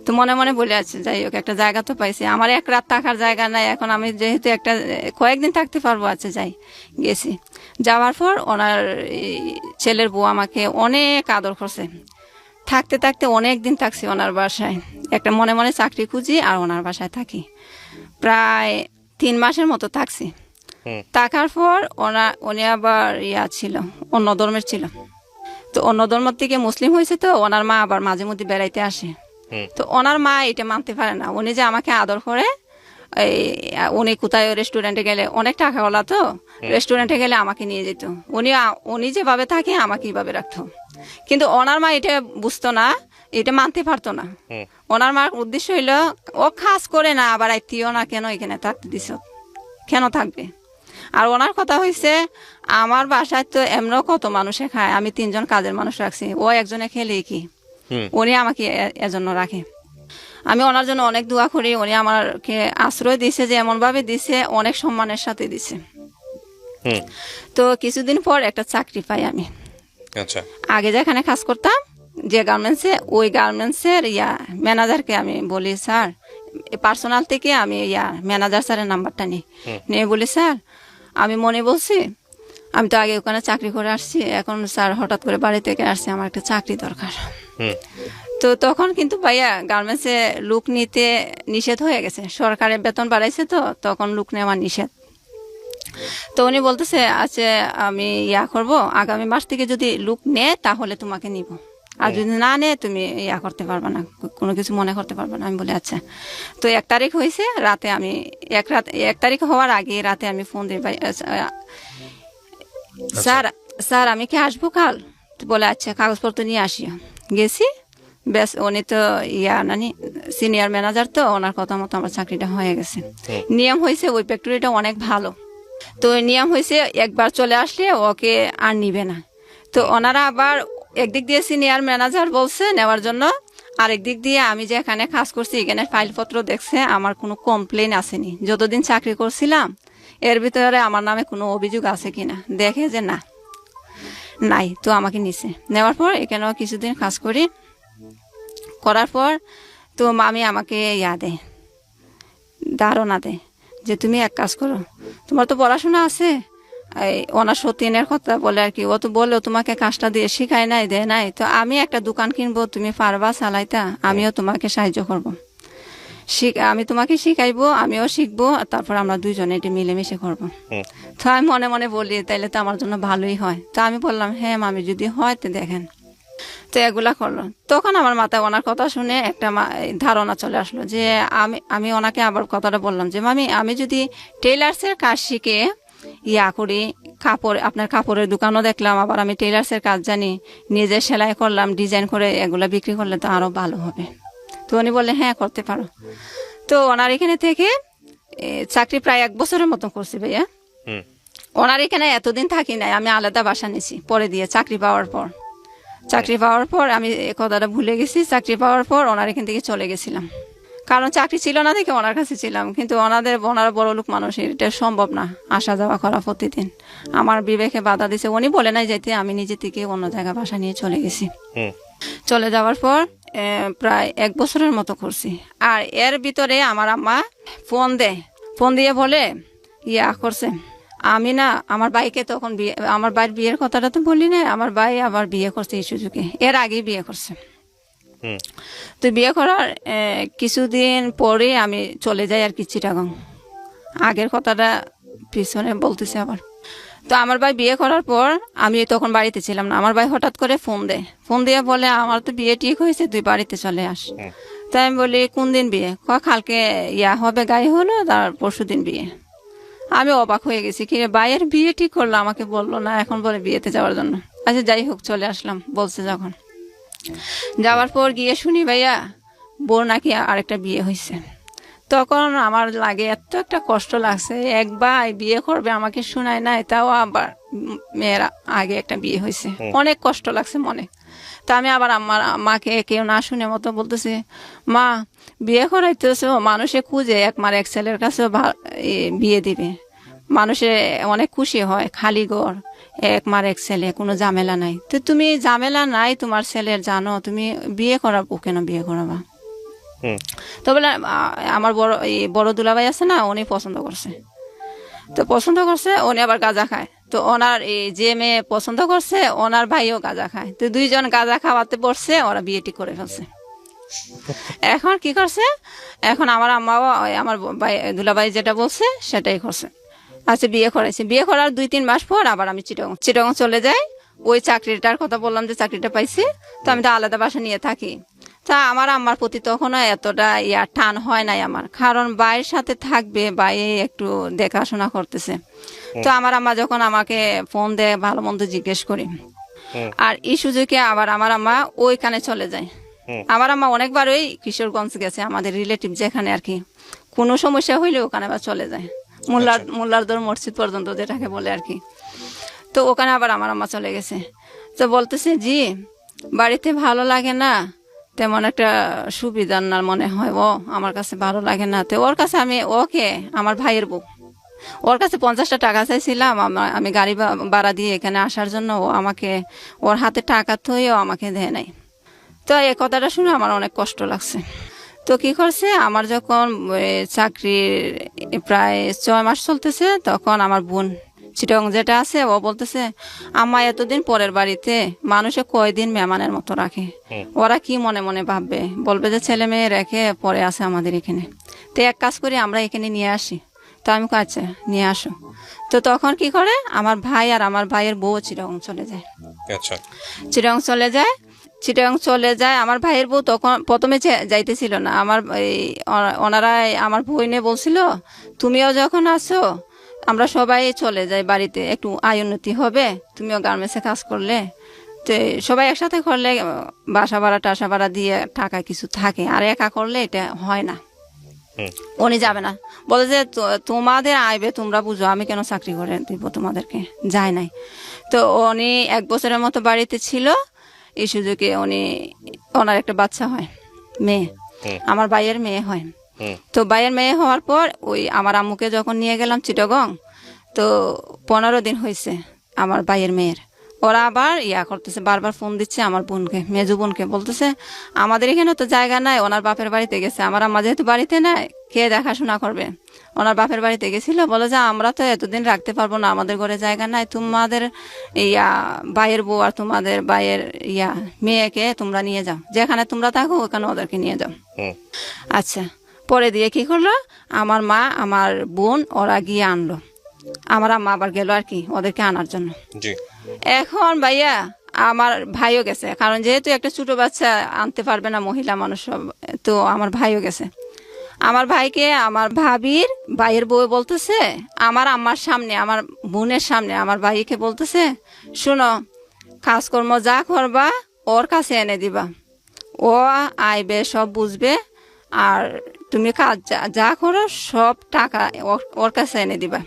তো মনে মনে বলে আছে যাই হোক একটা জায়গা তো পাইছি, আমার এক রাত থাকার জায়গা নাই, এখন আমি যেহেতু একটা কয়েকদিন থাকতে পারবো, আচ্ছা যাই। গেছি, যাওয়ার পর ওনার ছেলের বউ আমাকে অনেক আদর করছে। থাকতে থাকতে অনেক দিন থাকছি ওনার বাসায়, একটা মনে মনে চাকরি খুঁজি আর ওনার বাসায় থাকি। প্রায় 3 মাসের মতো থাকছি। থাকার পর উনি আবার ছিল, অন্য ধর্মের ছিল। তো অন্য ধর্ম থেকে মুসলিম হয়েছে, তো ওনার মা আবার মাঝে মধ্যে বেড়াইতে আসে। তো ওনার মা এটা মানতে পারে না, উনি যে আমাকে আদর করে, উনি কোথায় রেস্টুরেন্টে গেলে, অনেক টাকাওয়ালা তো, রেস্টুরেন্টে গেলে আমাকে নিয়ে যেত। উনি যেভাবে থাকে আমাকে এইভাবে রাখতো। কিন্তু ওনার মা এটা বুঝতো না, এটা মানতে পারতো না। ওনার মার উদ্দেশ্য হইলো ও খাস করে না, আবার আইতিও না, কেন এখানে থাকতে দিস, কেন থাকবে। আর ওনার কথা হয়েছে আমার বাসায় তো এমনও কত মানুষে খায়, আমি 3 জন কাজের মানুষ রাখছি, ও একজনে খেলে কি, উনি আমাকে এজন্য রাখে। আমি ওনার জন্য অনেক দোয়া করি, উনি আমাকে আশ্রয় দিছে, যে এমন ভাবে দিছে, অনেক সম্মানের সাথে দিছে। তো কিছুদিন পর একটা চাকরি পাই আমি। আগে যেখানে কাজ করতাম যে গার্মেন্টসে, ওই গার্মেন্টসের ম্যানেজারকে আমি বলি স্যার, পার্সোনাল থেকে আমি ম্যানেজার স্যারের নাম্বারটা নিয়ে বলি স্যার আমি মনে বলছি, আমি তো আগে ওখানে চাকরি করে আসছি, এখন স্যার হঠাৎ করে বাড়ি থেকে আসছে, আমার একটা চাকরি দরকার। তো তখন কিন্তু ভাইয়া গার্মেন্টসে লোক নিতে নিষেধ হয়ে গেছে, সরকারের বেতন বাড়াইছে, তো তখন লোক নেওয়া নিষেধ। তো উনি বলতেছে আচ্ছা আমি করব, আগামী মাস থেকে যদি লোক নেয় তাহলে তোমাকে নিব, আর যদি না নেয় তুমি করতে পারবে না, কোনো কিছু মনে করতে পারবে না। আমি বলি আচ্ছা। তো 1 তারিখ হয়েছে, রাতে আমি 1 তারিখ হওয়ার আগে রাতে আমি ফোন দিই, ভাই স্যার আমি কি আসবো কাল? বলে আচ্ছা কাগজপত্র নিয়ে আসিও। গেছি, বেশ উনি তো সিনিয়র ম্যানেজার, তো ওনার কথা মতো আমার চাকরিটা হয়ে গেছে। নিয়ম হয়েছে ওই ফ্যাক্টরিটা অনেক ভালো, তো নিয়ম হয়েছে একবার চলে আসলে ওকে আর নিবে না। তো ওনারা আবার একদিক দিয়ে সিনিয়র ম্যানেজার বলছে নেওয়ার জন্য, আরেক দিক দিয়ে আমি যে এখানে কাজ করছি এখানে ফাইলপত্র দেখছে, আমার কোনো কমপ্লেন আসেনি যতদিন চাকরি করছিলাম, এর ভিতরে আমার নামে কোনো অভিযোগ আছে কিনা, দেখে যে নাই, তো আমাকে নিছে। নেওয়ার পর এখানেও কিছুদিন কাজ করার পর তো মামি আমাকে দেয়, ধারণা দেয় যে তুমি এক কাজ করো, তোমার তো পড়াশোনা আছে, ওনার সতীনের কথা বলে আর কি, ও তো বললো তোমাকে কাজটা দিয়ে শিখায় নাই, দেয় নাই, তো আমি একটা দোকান কিনবো, তুমি পারবা চালাইতা, আমিও তোমাকে সাহায্য করবো, আমি তোমাকে শিখাইবো, আমিও শিখবো, তারপর আমরা 2 জনে এটি মিলেমিশে করবো। তো আমি মনে মনে বলি তাইলে তো আমার জন্য ভালোই হয়। তো আমি বললাম হ্যাঁ মামি যদি হয় তো দেখেন। তো এগুলা করলো, তখন আমার মাথায় ওনার কথা শুনে একটা ধারণা চলে আসলো যে আমি ওনাকে আবার কথাটা বললাম যে মামি আমি যদি টেইলার্সের কাজ শিখে করি, আপনার কাপড়ের দোকানও দেখলাম, আবার আমি টেইলার্সের কাজ জানি, নিজে সেলাই করলাম, ডিজাইন করে এগুলা বিক্রি করলে তো আরো ভালো হবে। তো উনি বললেন হ্যাঁ করতে পারো। তো ওনার এখানে থেকে চাকরি প্রায় 1 বছরের মতো করছি ভাইয়া। ওনার এখানে এতদিন থাকি নাই, আমি আলাদা বাসা নিছি পরে দিয়ে চাকরি পাওয়ার পর আমি কথাটা ভুলে গেছি। চাকরি পাওয়ার পর ওনার এখান থেকে চলে গেছিলাম, কারণ চাকরি ছিল না দেখে ওনার কাছে ছিলাম, কিন্তু ওনারা বড় লোক মানুষ, এটা সম্ভব না আসা যাওয়া করা প্রতিদিন। আমার বিবেকে বাধা দিছে, উনি বলে নাই যেতে, আমি নিজে থেকে অন্য জায়গায় বাসা নিয়ে চলে গেছি। চলে যাওয়ার পর প্রায় 1 বছরের মতো করছি। আর এর ভিতরে আমার আম্মা ফোন দিয়ে বলে করছে, আমি আমার ভাইকে তখন আমার ভাইয়ের বিয়ের কথাটা তো বলি না, আমার ভাই আবার বিয়ে করছে এই সুযোগে, এর আগেই বিয়ে করছে। তো বিয়ে করার কিছুদিন পরে আমি চলে যাই আর কি চিটাগং, আগের কথাটা পিছনে বলতেছে আবার। তো আমার ভাই বিয়ে করার পর আমি তখন বাড়িতে ছিলাম না, আমার ভাই হঠাৎ করে ফোন দিয়ে বলে আমার তো বিয়ে ঠিক হয়েছে, তুই বাড়িতে চলে আস। তাই আমি বলি কোন দিন বিয়ে? কালকে হবে, গায়ে হলো, তার পরশুদিন বিয়ে। আমি অবাক হয়ে গেছি, কি ভাইয়ের বিয়ে ঠিক করলো, আমাকে বললো না, এখন বলে বিয়েতে যাওয়ার জন্য। আচ্ছা যাই হোক চলে আসলাম বলছে যখন। যাওয়ার পর গিয়ে শুনি ভাইয়া বোর নাকি আরেকটা বিয়ে হয়েছে। তখন আমার লাগে এত একটা কষ্ট লাগছে, এক ভাই বিয়ে করবে আমাকে শোনায় নাই, তাও আবার মেয়ের আগে একটা বিয়ে হয়েছে, অনেক কষ্ট লাগছে মনে। তা আমি আবার আমার মাকে কেউ না শুনে মতো বলতেছি, মা বিয়ে করাইতেছে মানুষে খুঁজে এক মার এক ছেলের কাছে বিয়ে দিবে, মানুষে অনেক খুশি হয়, খালি ঘর, এক মার এক ছেলে, কোনো ঝামেলা নাই। তো তুমি ঝামেলা নাই তোমার ছেলের, জানো তুমি বিয়ে করাবো কেন, বিয়ে করাবা? তো বলে আমার বড় দুলাভাই আছে না, উনি পছন্দ করছে। তো পছন্দ করছে, উনি আবার গাঁজা খায়। তো ওনার এই যে মেয়ে পছন্দ করছে ওনার ভাইও গাঁজা খায়। তো দুইজন গাঁজা খাওয়াতে বসছে, ওরা বিয়েটি করে ফেলছে। এখন কি করছে, এখন আমার আম্মাও আমার দুলাভাই যেটা বলছে সেটাই করছে। আচ্ছা বিয়ে করেছে, বিয়ে করার 2-3 মাস পর আবার আমি চিটাগং চলে যাই। ওই চাকরিটার কথা বললাম যে চাকরিটা পাইছি, তো আমি তো আলাদা বাসা নিয়ে থাকি। তা আমার আম্মার প্রতি তখনও এতটা টান হয় নাই আমার, কারণ ভাইয়ের সাথে থাকবে, ভাই একটু দেখাশোনা করতেছে। তো আমার আম্মা যখন আমাকে ফোন দেয় ভালো মন্দ জিজ্ঞেস করি, আর এই সুযোগে আবার আমার আম্মা ওইখানে চলে যায়। আমার আম্মা অনেকবার ওই কিশোরগঞ্জ গেছে, আমাদের রিলেটিভ যেখানে আর কি, কোনো সমস্যা হইলে ওখানে আবার চলে যায়, মোল্লারদর মসজিদ পর্যন্ত যেটাকে বলে আর কি। তো ওখানে আবার আমার আম্মা চলে গেছে। তো বলতেছে জি বাড়িতে ভালো লাগে না, তেমন একটা সুবিধার না মনে হয়, ও আমার কাছে ভালো লাগে না। তো ওর কাছে আমি ওকে আমার ভাইয়ের বউ, ওর কাছে 50টা টাকা চাইছিলাম আমি গাড়ি ভাড়া দিয়ে এখানে আসার জন্য, ও আমাকে ওর হাতে টাকা থইও আমাকে দেয় নাই। তো এই কথাটা শুনে আমার অনেক কষ্ট লাগছে। তো কি করছে, আমার যখন চাকরির প্রায় 6 মাস চলতেছে, তখন আমার বোন চিটং যেটা আছে ও বলতেছে, আম্মা এতদিন পরের বাড়িতে মানুষে কয়দিন মেহমানের মতো রাখে, ওরা কি মনে মনে ভাববে, বলবে যে ছেলে মেয়ে রেখে পরে আছে আমাদের এখানে, তো এক কাজ করি আমরা এখানে নিয়ে আসি। তো আমি আচ্ছা নিয়ে আসো। তো তখন কি করে, আমার ভাই আর আমার ভাইয়ের বউ চিটং চলে যায়। চিটং চলে যায়। আমার ভাইয়ের বউ তখন প্রথমে যাইতেছিল না, আমার ওনারাই আমার বইনে বলছিল তুমিও যখন আসো আমরা সবাই চলে যাই বাড়িতে, একটু আয় উন্নতি হবে, তুমিও গার্মেন্টসে কাজ করলে, তো সবাই একসাথে করলে বাসা ভাড়া টাসা ভাড়া দিয়ে টাকা কিছু থাকে, আর একা করলে এটা হয় না। উনি যাবে না, বলে যে তোমাদের আইবে তোমরা বুঝো, আমি কেন চাকরি করে দিব তোমাদেরকে, যায় নাই। তো উনি 1 বছরের মতো বাড়িতে ছিল। এই সুযোগে ওনার একটা বাচ্চা হয়, মেয়ে, আমার ভাইয়ের মেয়ে হয়। তো ভাইয়ের মেয়ে হওয়ার পর ওই আমার আম্মুকে যখন নিয়ে গেলাম চিটাগং, তো 15 দিন হয়েছে আমার ভাইয়ের মেয়ের, ওরা আবার করতেছে, বারবার ফোন দিচ্ছে আমার বোনকে, মেজু বোনকে, বলতেছে আমাদের এখানে তো জায়গা নাই, ওনার বাপের বাড়িতে গেছে, আমার আম্মা যেহেতু বাড়িতে নাই কে দেখাশোনা করবে, ওনার বাপের বাড়িতে গেছিল, বলে যে আমরা তো এতদিন রাখতে পারবো না, আমাদের ঘরে জায়গা নাই, তোমাদের ভাইয়ের বউ আর তোমাদের ভাইয়ের মেয়েকে তোমরা নিয়ে যাও, যেখানে তোমরা থাকো ওখানে ওদেরকে নিয়ে যাও। আচ্ছা, পরে দিয়ে কি করলো, আমার মা আমার বোন ওরা গিয়ে আনলো, আমার আম্মা আবার গেল আর কি ওদেরকে আনার জন্য। এখন ভাইয়া আমার ভাইও গেছে, কারণ যেহেতু একটা ছোট বাচ্চা আনতে পারবে না মহিলা মানুষ, তো আমার ভাইও গেছে। আমার ভাইকে আমার ভাবির ভাইয়ের বউ বলতেছে আমার আম্মার সামনে, আমার বোনের সামনে আমার ভাইকে বলতেছে, শুনো কাজকর্ম যা করবা ওর কাছে এনে দিবা, ও আইবে সব বুঝবে, আর তুমি কাজ যা করো সব টাকা ওর কাছে এনে দিবা।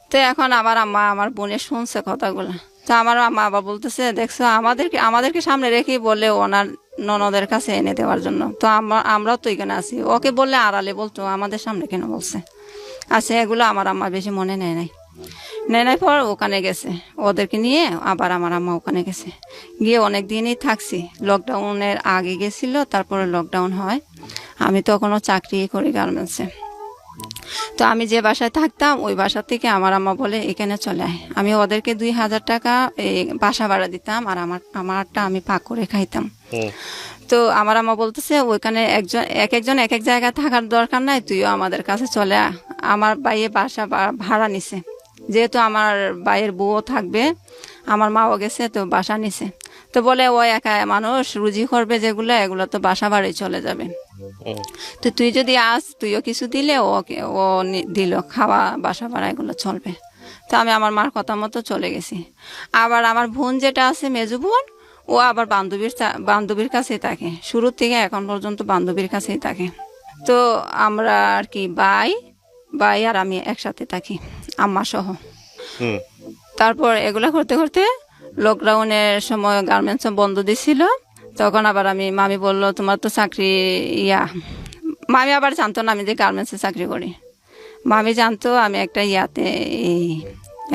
তো এখন আমার আম্মা আমার বোনের শুনছে কথাগুলো। তো আমার আম্মা আবার বলতেছে, দেখছো আমাদেরকে সামনে রেখেই বলে ওনার ননদের কাছে এনে দেওয়ার জন্য, তো আমরাও তো এখানে আছি, ওকে বললে আড়ালে বলতো, আমাদের সামনে কেন বলছে। আচ্ছা, এগুলো আমার আম্মা বেশি মনে নেয় নাই পর ওখানে গেছে, ওদেরকে নিয়ে আবার আমার আম্মা ওখানে গেছে, গিয়ে অনেক দিনই থাকছি। লকডাউনের আগে গেছিল, তারপরে লকডাউন হয়, আমি তখনও চাকরি করি গার্মেন্টসে। তো আমি যে বাসায় থাকতাম ওই বাসা থেকে আমার আম্মা বলে এখানে চলে আয়, আমি ওদেরকে 2000 টাকা বাসা ভাড়া দিতাম, আর আমারটা আমি পাক করে খাইতাম। তো আমার আম্মা বলতেছে ওইখানে একজন এক এক জায়গায় থাকার দরকার নাই, তুইও আমাদের কাছে চলে আয়। আমার ভাইয়ে বাসা ভাড়া নিছে, যেহেতু আমার ভাইয়ের বউও থাকবে, আমার মাও গেছে, তো বাসা নিছে। তো বলে ও একা মানুষ, রুজি করবে যেগুলো, এগুলো তো বাসা বাড়ি চলে যাবে, তো তুই যদি তুইও কিছু দিলে ও দিল, খাওয়া বাসা ভাড়া এগুলো চলবে। তো আমি আমার মার কথা মতো চলে গেছি। আবার আমার বোন যেটা আছে, মেজো বোন, ও আবার বান্ধবীর কাছেই থাকে, শুরু থেকে এখন পর্যন্ত বান্ধবীর কাছেই থাকে। তো আমরা আর কি ভাই আর আমি একসাথে থাকি, আম্মা সহ। হুম। তারপর এগুলা করতে করতে লকডাউনের সময় গার্মেন্টস বন্ধ দিছিল। তখন আবার মামি বলল তোমার তো চাকরি মামি আবার জানতো না আমি যে গার্মেন্টসে চাকরি করি। মামি জানতো আমি একটা এই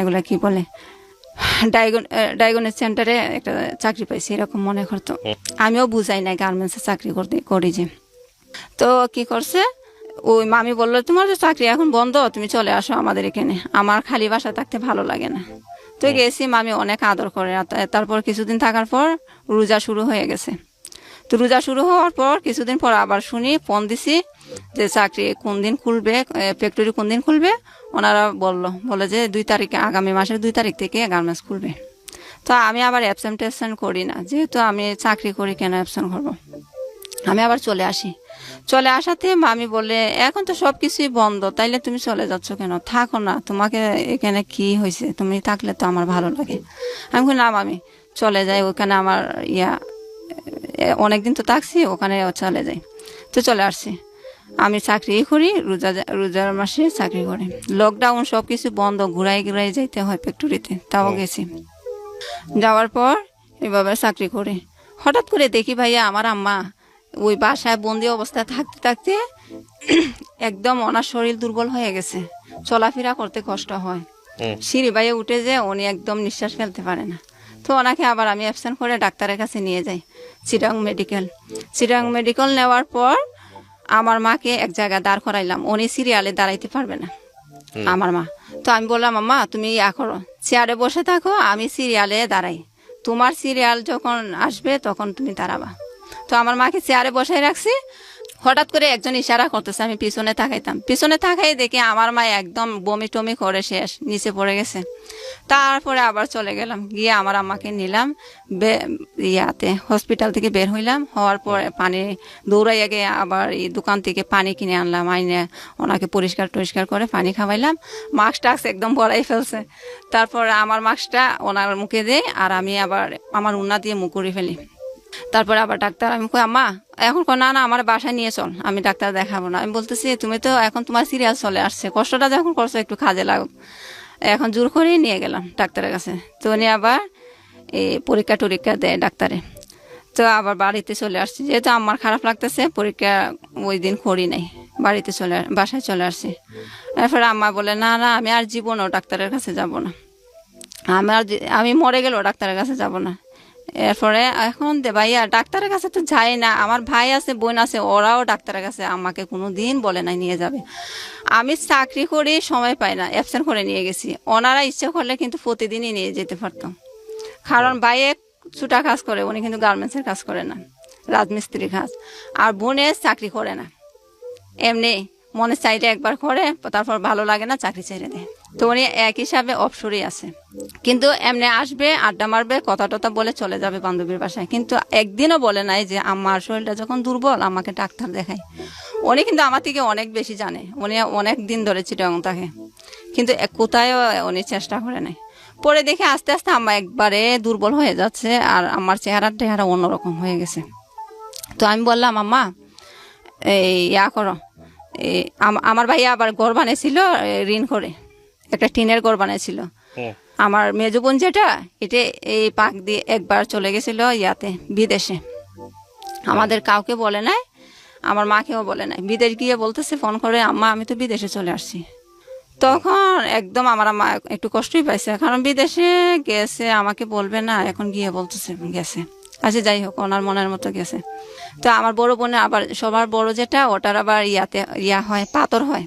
এগুলা কি বলে ডায়াগনস্টিক সেন্টারে একটা চাকরি পাইছি, এরকম মনে করতো। আমিও বুঝাই নাই গার্মেন্টসে চাকরি করি যে। তো কি করছে, ওই মামি বললো তোমার তো চাকরি এখন বন্ধ, তুমি চলে আসো আমাদের এখানে, আমার খালি বাসা থাকতে ভালো লাগে না। তো গেছি, মামি অনেক আদর করে। তারপর কিছুদিন থাকার পর রোজা শুরু হয়ে গেছে। তো রোজা শুরু হওয়ার পর কিছুদিন পর আবার শুনি, ফোন দিছি যে চাকরি কোন দিন খুলবে, ফ্যাক্টরি কোন দিন খুলবে। ওনারা বলে যে 2 তারিখে, আগামী মাসের 2 তারিখ থেকে গার্মেন্টস খুলবে। তো আমি আবার অ্যাবসেন্ট করি না, যেহেতু আমি চাকরি করি, কেন অ্যাবসেন্ট করবো। আমি আবার চলে আসি। চলে আসাতে মামি বলে এখন তো সব কিছুই বন্ধ, তাইলে তুমি চলে যাচ্ছ কেন, থাকো না, তোমাকে এখানে কি হয়েছে, তুমি থাকলে তো আমার ভালো লাগে। আমি বলি না মামি, চলে যাই, ওখানে আমার অনেকদিন তো থাকছি, ওখানে চলে যাই। তো চলে আসছি। আমি চাকরি করি, রোজার মাসে চাকরি করি। লকডাউন, সব কিছু বন্ধ, ঘুরাই যাইতে হয় ফ্যাক্টরিতে, তাও গেছি। যাওয়ার পর এভাবে চাকরি করি। হঠাৎ করে দেখি ভাইয়া আমার আম্মা ওই বাসায় বন্দি অবস্থায় থাকতে থাকতে একদম ওনার শরীর দুর্বল হয়ে গেছে, চলাফেরা করতে কষ্ট হয়, সিঁড়ি বাইয়ে উঠে যে উনি একদম নিঃশ্বাস ফেলতে পারে না। তো ওনাকে আবার আমি অ্যাবসেন্ট করে ডাক্তারের কাছে নিয়ে যাই, চিটাং মেডিকেল নেওয়ার পর আমার মাকে এক জায়গায় দাঁড় করাইলাম, উনি সিরিয়ালে দাঁড়াইতে পারবে না আমার মা। তো আমি বললাম আম্মা তুমি করো, চেয়ারে বসে থাকো, আমি সিরিয়ালে দাঁড়াই, তোমার সিরিয়াল যখন আসবে তখন তুমি দাঁড়াবা। তো আমার মাকে চেয়ারে বসাই রাখছি। হঠাৎ করে একজন ইশারা করতেছে, আমি পিছনে তাকাই দেখি আমার মা একদম বমি টমি করে শেষ, নিচে পড়ে গেছে। তারপরে আবার চলে গেলাম, গিয়ে আমার আম্মাকে নিলাম, হসপিটাল থেকে বের হওয়ার পরে পানি দৌড়াইয়া গিয়ে আবার এই দোকান থেকে পানি কিনে আনলাম, আইনে ওনাকে পরিষ্কার করে পানি খাওয়াইলাম। মাস্ক একদম ভরাই ফেলছে। তারপর আমার মাস্কটা ওনার মুখে দেই, আর আমি আবার আমার উন্না দিয়ে মুখ করে ফেলি। তারপরে আবার ডাক্তার, আমি কই আম্মা এখন না আমার বাসায় নিয়ে চল, আমি ডাক্তার দেখাবো না। আমি বলতেছি তুমি তো এখন তোমার সিরিয়াল চলে আসছে, কষ্টটা যখন করছো একটু কাজে লাগুক। এখন জোর করেই নিয়ে গেলাম ডাক্তারের কাছে। তো উনি আবার এই পরীক্ষা দেয় ডাক্তারে। তো আবার বাড়িতে চলে আসছি, যেহেতু আমার খারাপ লাগতেছে, পরীক্ষা ওই দিন করি নাই, বাসায় চলে আসছি। এরপরে আম্মা বলে না আমি আর জীবনও ডাক্তারের কাছে যাব না, আমি মরে গেলেও ডাক্তারের কাছে যাব না। এরপরে এখন ভাইয়া ডাক্তারের কাছে তো যাই না, আমার ভাই আছে, বোন আছে, ওরাও ডাক্তারের কাছে আমাকে কোনো দিন বলে নাই নিয়ে যাবে। আমি চাকরি করে সময় পাই না, অ্যাবসেন্ট করে নিয়ে গেছি। ওনারা ইচ্ছে করলে কিন্তু প্রতিদিনই নিয়ে যেতে পারতাম, কারণ ভাইয়ে ছুটা কাজ করে, উনি কিন্তু গার্মেন্টসের কাজ করে না, রাজমিস্ত্রির কাজ। আর বোনে চাকরি করে না, এমনি মনে চাইলে একবার করে, তারপর ভালো লাগে না চাকরি ছেড়ে দেয়। তো উনি এক হিসাবে অবসরই আছে, কিন্তু এমনি আসবে, আড্ডা মারবে, কথা টথা বলে চলে যাবে বান্ধবীর বাসায়। কিন্তু একদিনও বলে নাই যে আমার শরীরটা যখন দুর্বল আমাকে ডাক্তার দেখায়। উনি কিন্তু আমার থেকে অনেক বেশি জানে, উনি অনেক দিন ধরে চিটাগাং থাকে, কিন্তু কোথায়ও উনি চেষ্টা করে নাই। পরে দেখে আস্তে আস্তে আম্মা একবারে দুর্বল হয়ে যাচ্ছে, আর আমার চেহারা অন্যরকম হয়ে গেছে। তো আমি বললাম আম্মা করো, আমার ভাইয়া আবার ঘর বানিয়েছিল ঋণ করে, একটা টিনের ঘর বানিয়েছিল। আমার মেজো বোন যেটা, এটা এই পাক দিয়ে একবার চলে গেছিল বিদেশে, আমাদের কাউকে বলে নাই, আমার মাকেও বলে নাই। বিদেশ গিয়ে বলতেছে ফোন করে, আম্মা আমি তো বিদেশে চলে আসছি। তখন একদম আমার মা একটু কষ্টই পাইছে, কারণ বিদেশে গেছে, আমাকে বলবে না, এখন গিয়ে বলতেছে গেছে। আচ্ছা যাই হোক, ওনার মনের মতো গেছে। তো আমার বড় বোনে আবার সবার বড় যেটা, ওটার আবার হয়, পাথর হয়,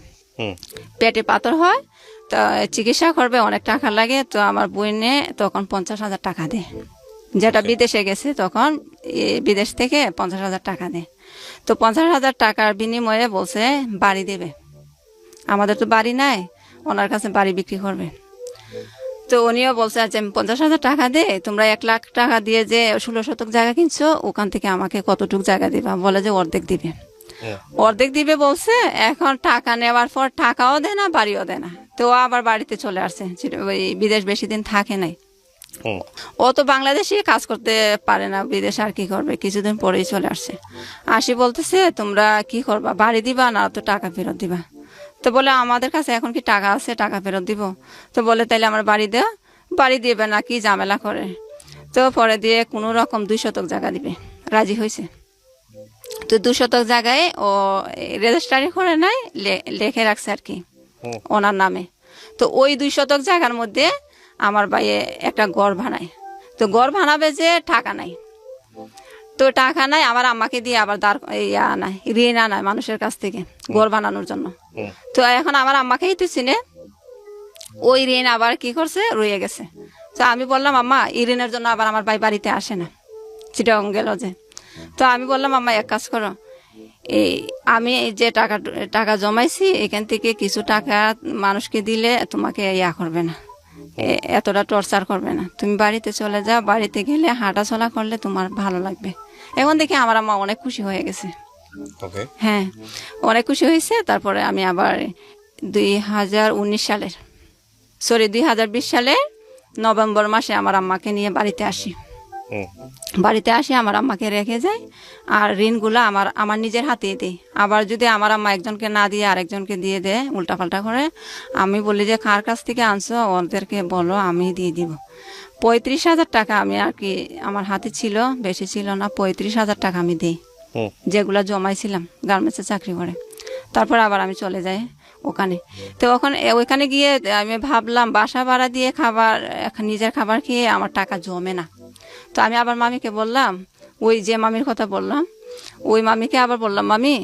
পেটে পাথর হয়। তো চিকিৎসা করবে, অনেক টাকা লাগে। তো আমার বোনে তখন 50,000 টাকা দেয়, যেটা বিদেশে গেছে, তখন বিদেশ থেকে 50,000 টাকা দেয়। তো 50,000 টাকার বিনিময়ে বলছে বাড়ি দেবে, আমাদের তো বাড়ি নাই, ওনার কাছে বাড়ি বিক্রি করবে। তো উনিও বলছে আচ্ছা 50,000 টাকা দে, তোমরা 1 লাখ টাকা দিয়ে যে 16 শতক জায়গা কিনছো, ওখান থেকে আমাকে কতটুক জায়গা দিবা, বলে যে অর্ধেক দিবে। অর্ধেক দিবে বলছে, এখন টাকা নেওয়ার পর টাকাও দেয় না, বাড়িও দেয় না। তো ও আবার বাড়িতে চলে আসছে, ওই বিদেশ বেশি দিন থাকে নাই। ও তো বাংলাদেশে কাজ করতে পারে না, বিদেশ আর কি করবে, কিছুদিন পরেই চলে আসছে। আসি বলতেছে তোমরা কি করবা, বাড়ি দিবা না তো টাকা ফেরত দিবা? তো বলে আমাদের কাছে এখন কি টাকা আছে, টাকা ফেরত দিব? তো বলে তাইলে আমার বাড়ি দেও। বাড়ি দিবে না, কি ঝামেলা করে। তো পরে দিয়ে কোনো রকম 2 শতক জায়গা দিবে, রাজি হয়েছে। তো 2 শতক জায়গায় ও রেজিস্ট্রারি করে নাই, লেখে রাখছে আর কি ওনার নামে। তো ওই 2 শতক জায়গার মধ্যে আমার ভাইয়ে একটা ঘর বানায়। তো ঘর বানাবে যে টাকা নাই, তো টাকা নাই, আমার আম্মাকে দিয়ে আবার আনায়, ঋণ আনায় মানুষের কাছ থেকে ঘর বানানোর জন্য। তো এখন আমার আম্মাকেই তো চিনে, ওই ঋণ আবার কি করছে, রয়ে গেছে। তো আমি বললাম আম্মা, এই ঋণের জন্য আবার আমার ভাই বাড়িতে আসে না, চিটাং গেল যে। তো আমি বললাম আম্মা এক কাজ করো, এই আমি যে টাকা জমাইছি এখান থেকে কিছু টাকা মানুষকে দিলে তোমাকে ইয়া করবে না, এতটা টর্চার করবে না, তুমি বাড়িতে চলে যাও, বাড়িতে গেলে হাঁটা চলা করলে তোমার ভালো লাগবে। এখন দেখি আমার আম্মা অনেক খুশি হয়ে গেছে। হ্যাঁ, অনেক খুশি হয়েছে। তারপরে আমি আবার 2020 সালের নভেম্বর মাসে আমার আম্মাকে নিয়ে বাড়িতে আসি। বাড়িতে আসি, আমার আম্মাকে রেখে যাই, আর ঋণগুলো আমার নিজের হাতেই দিই। আবার যদি আমার আম্মা একজনকে না দিয়ে আরেকজনকে দিয়ে দেয়, উল্টাপাল্টা করে, আমি বলি যে কার কাছ থেকে আনছো ওদেরকে বলো, আমি দিয়ে দিব। 35,000 টাকা আমি আর কি আমার হাতে ছিল, বেশি ছিল না, 35,000 টাকা আমি দিই, যেগুলো জমাইছিলাম গার্মেন্টসে চাকরি করে। তারপর আবার আমি চলে যাই ওখানে। তো ওইখানে গিয়ে আমি ভাবলাম বাসা ভাড়া দিয়ে খাবার, নিজের খাবার খেয়ে আমার টাকা জমে না। তো আমি আবার মামিকে বললাম, ওই যে মামির কথা বললাম, ওই মামিকে আবার বললাম, মামি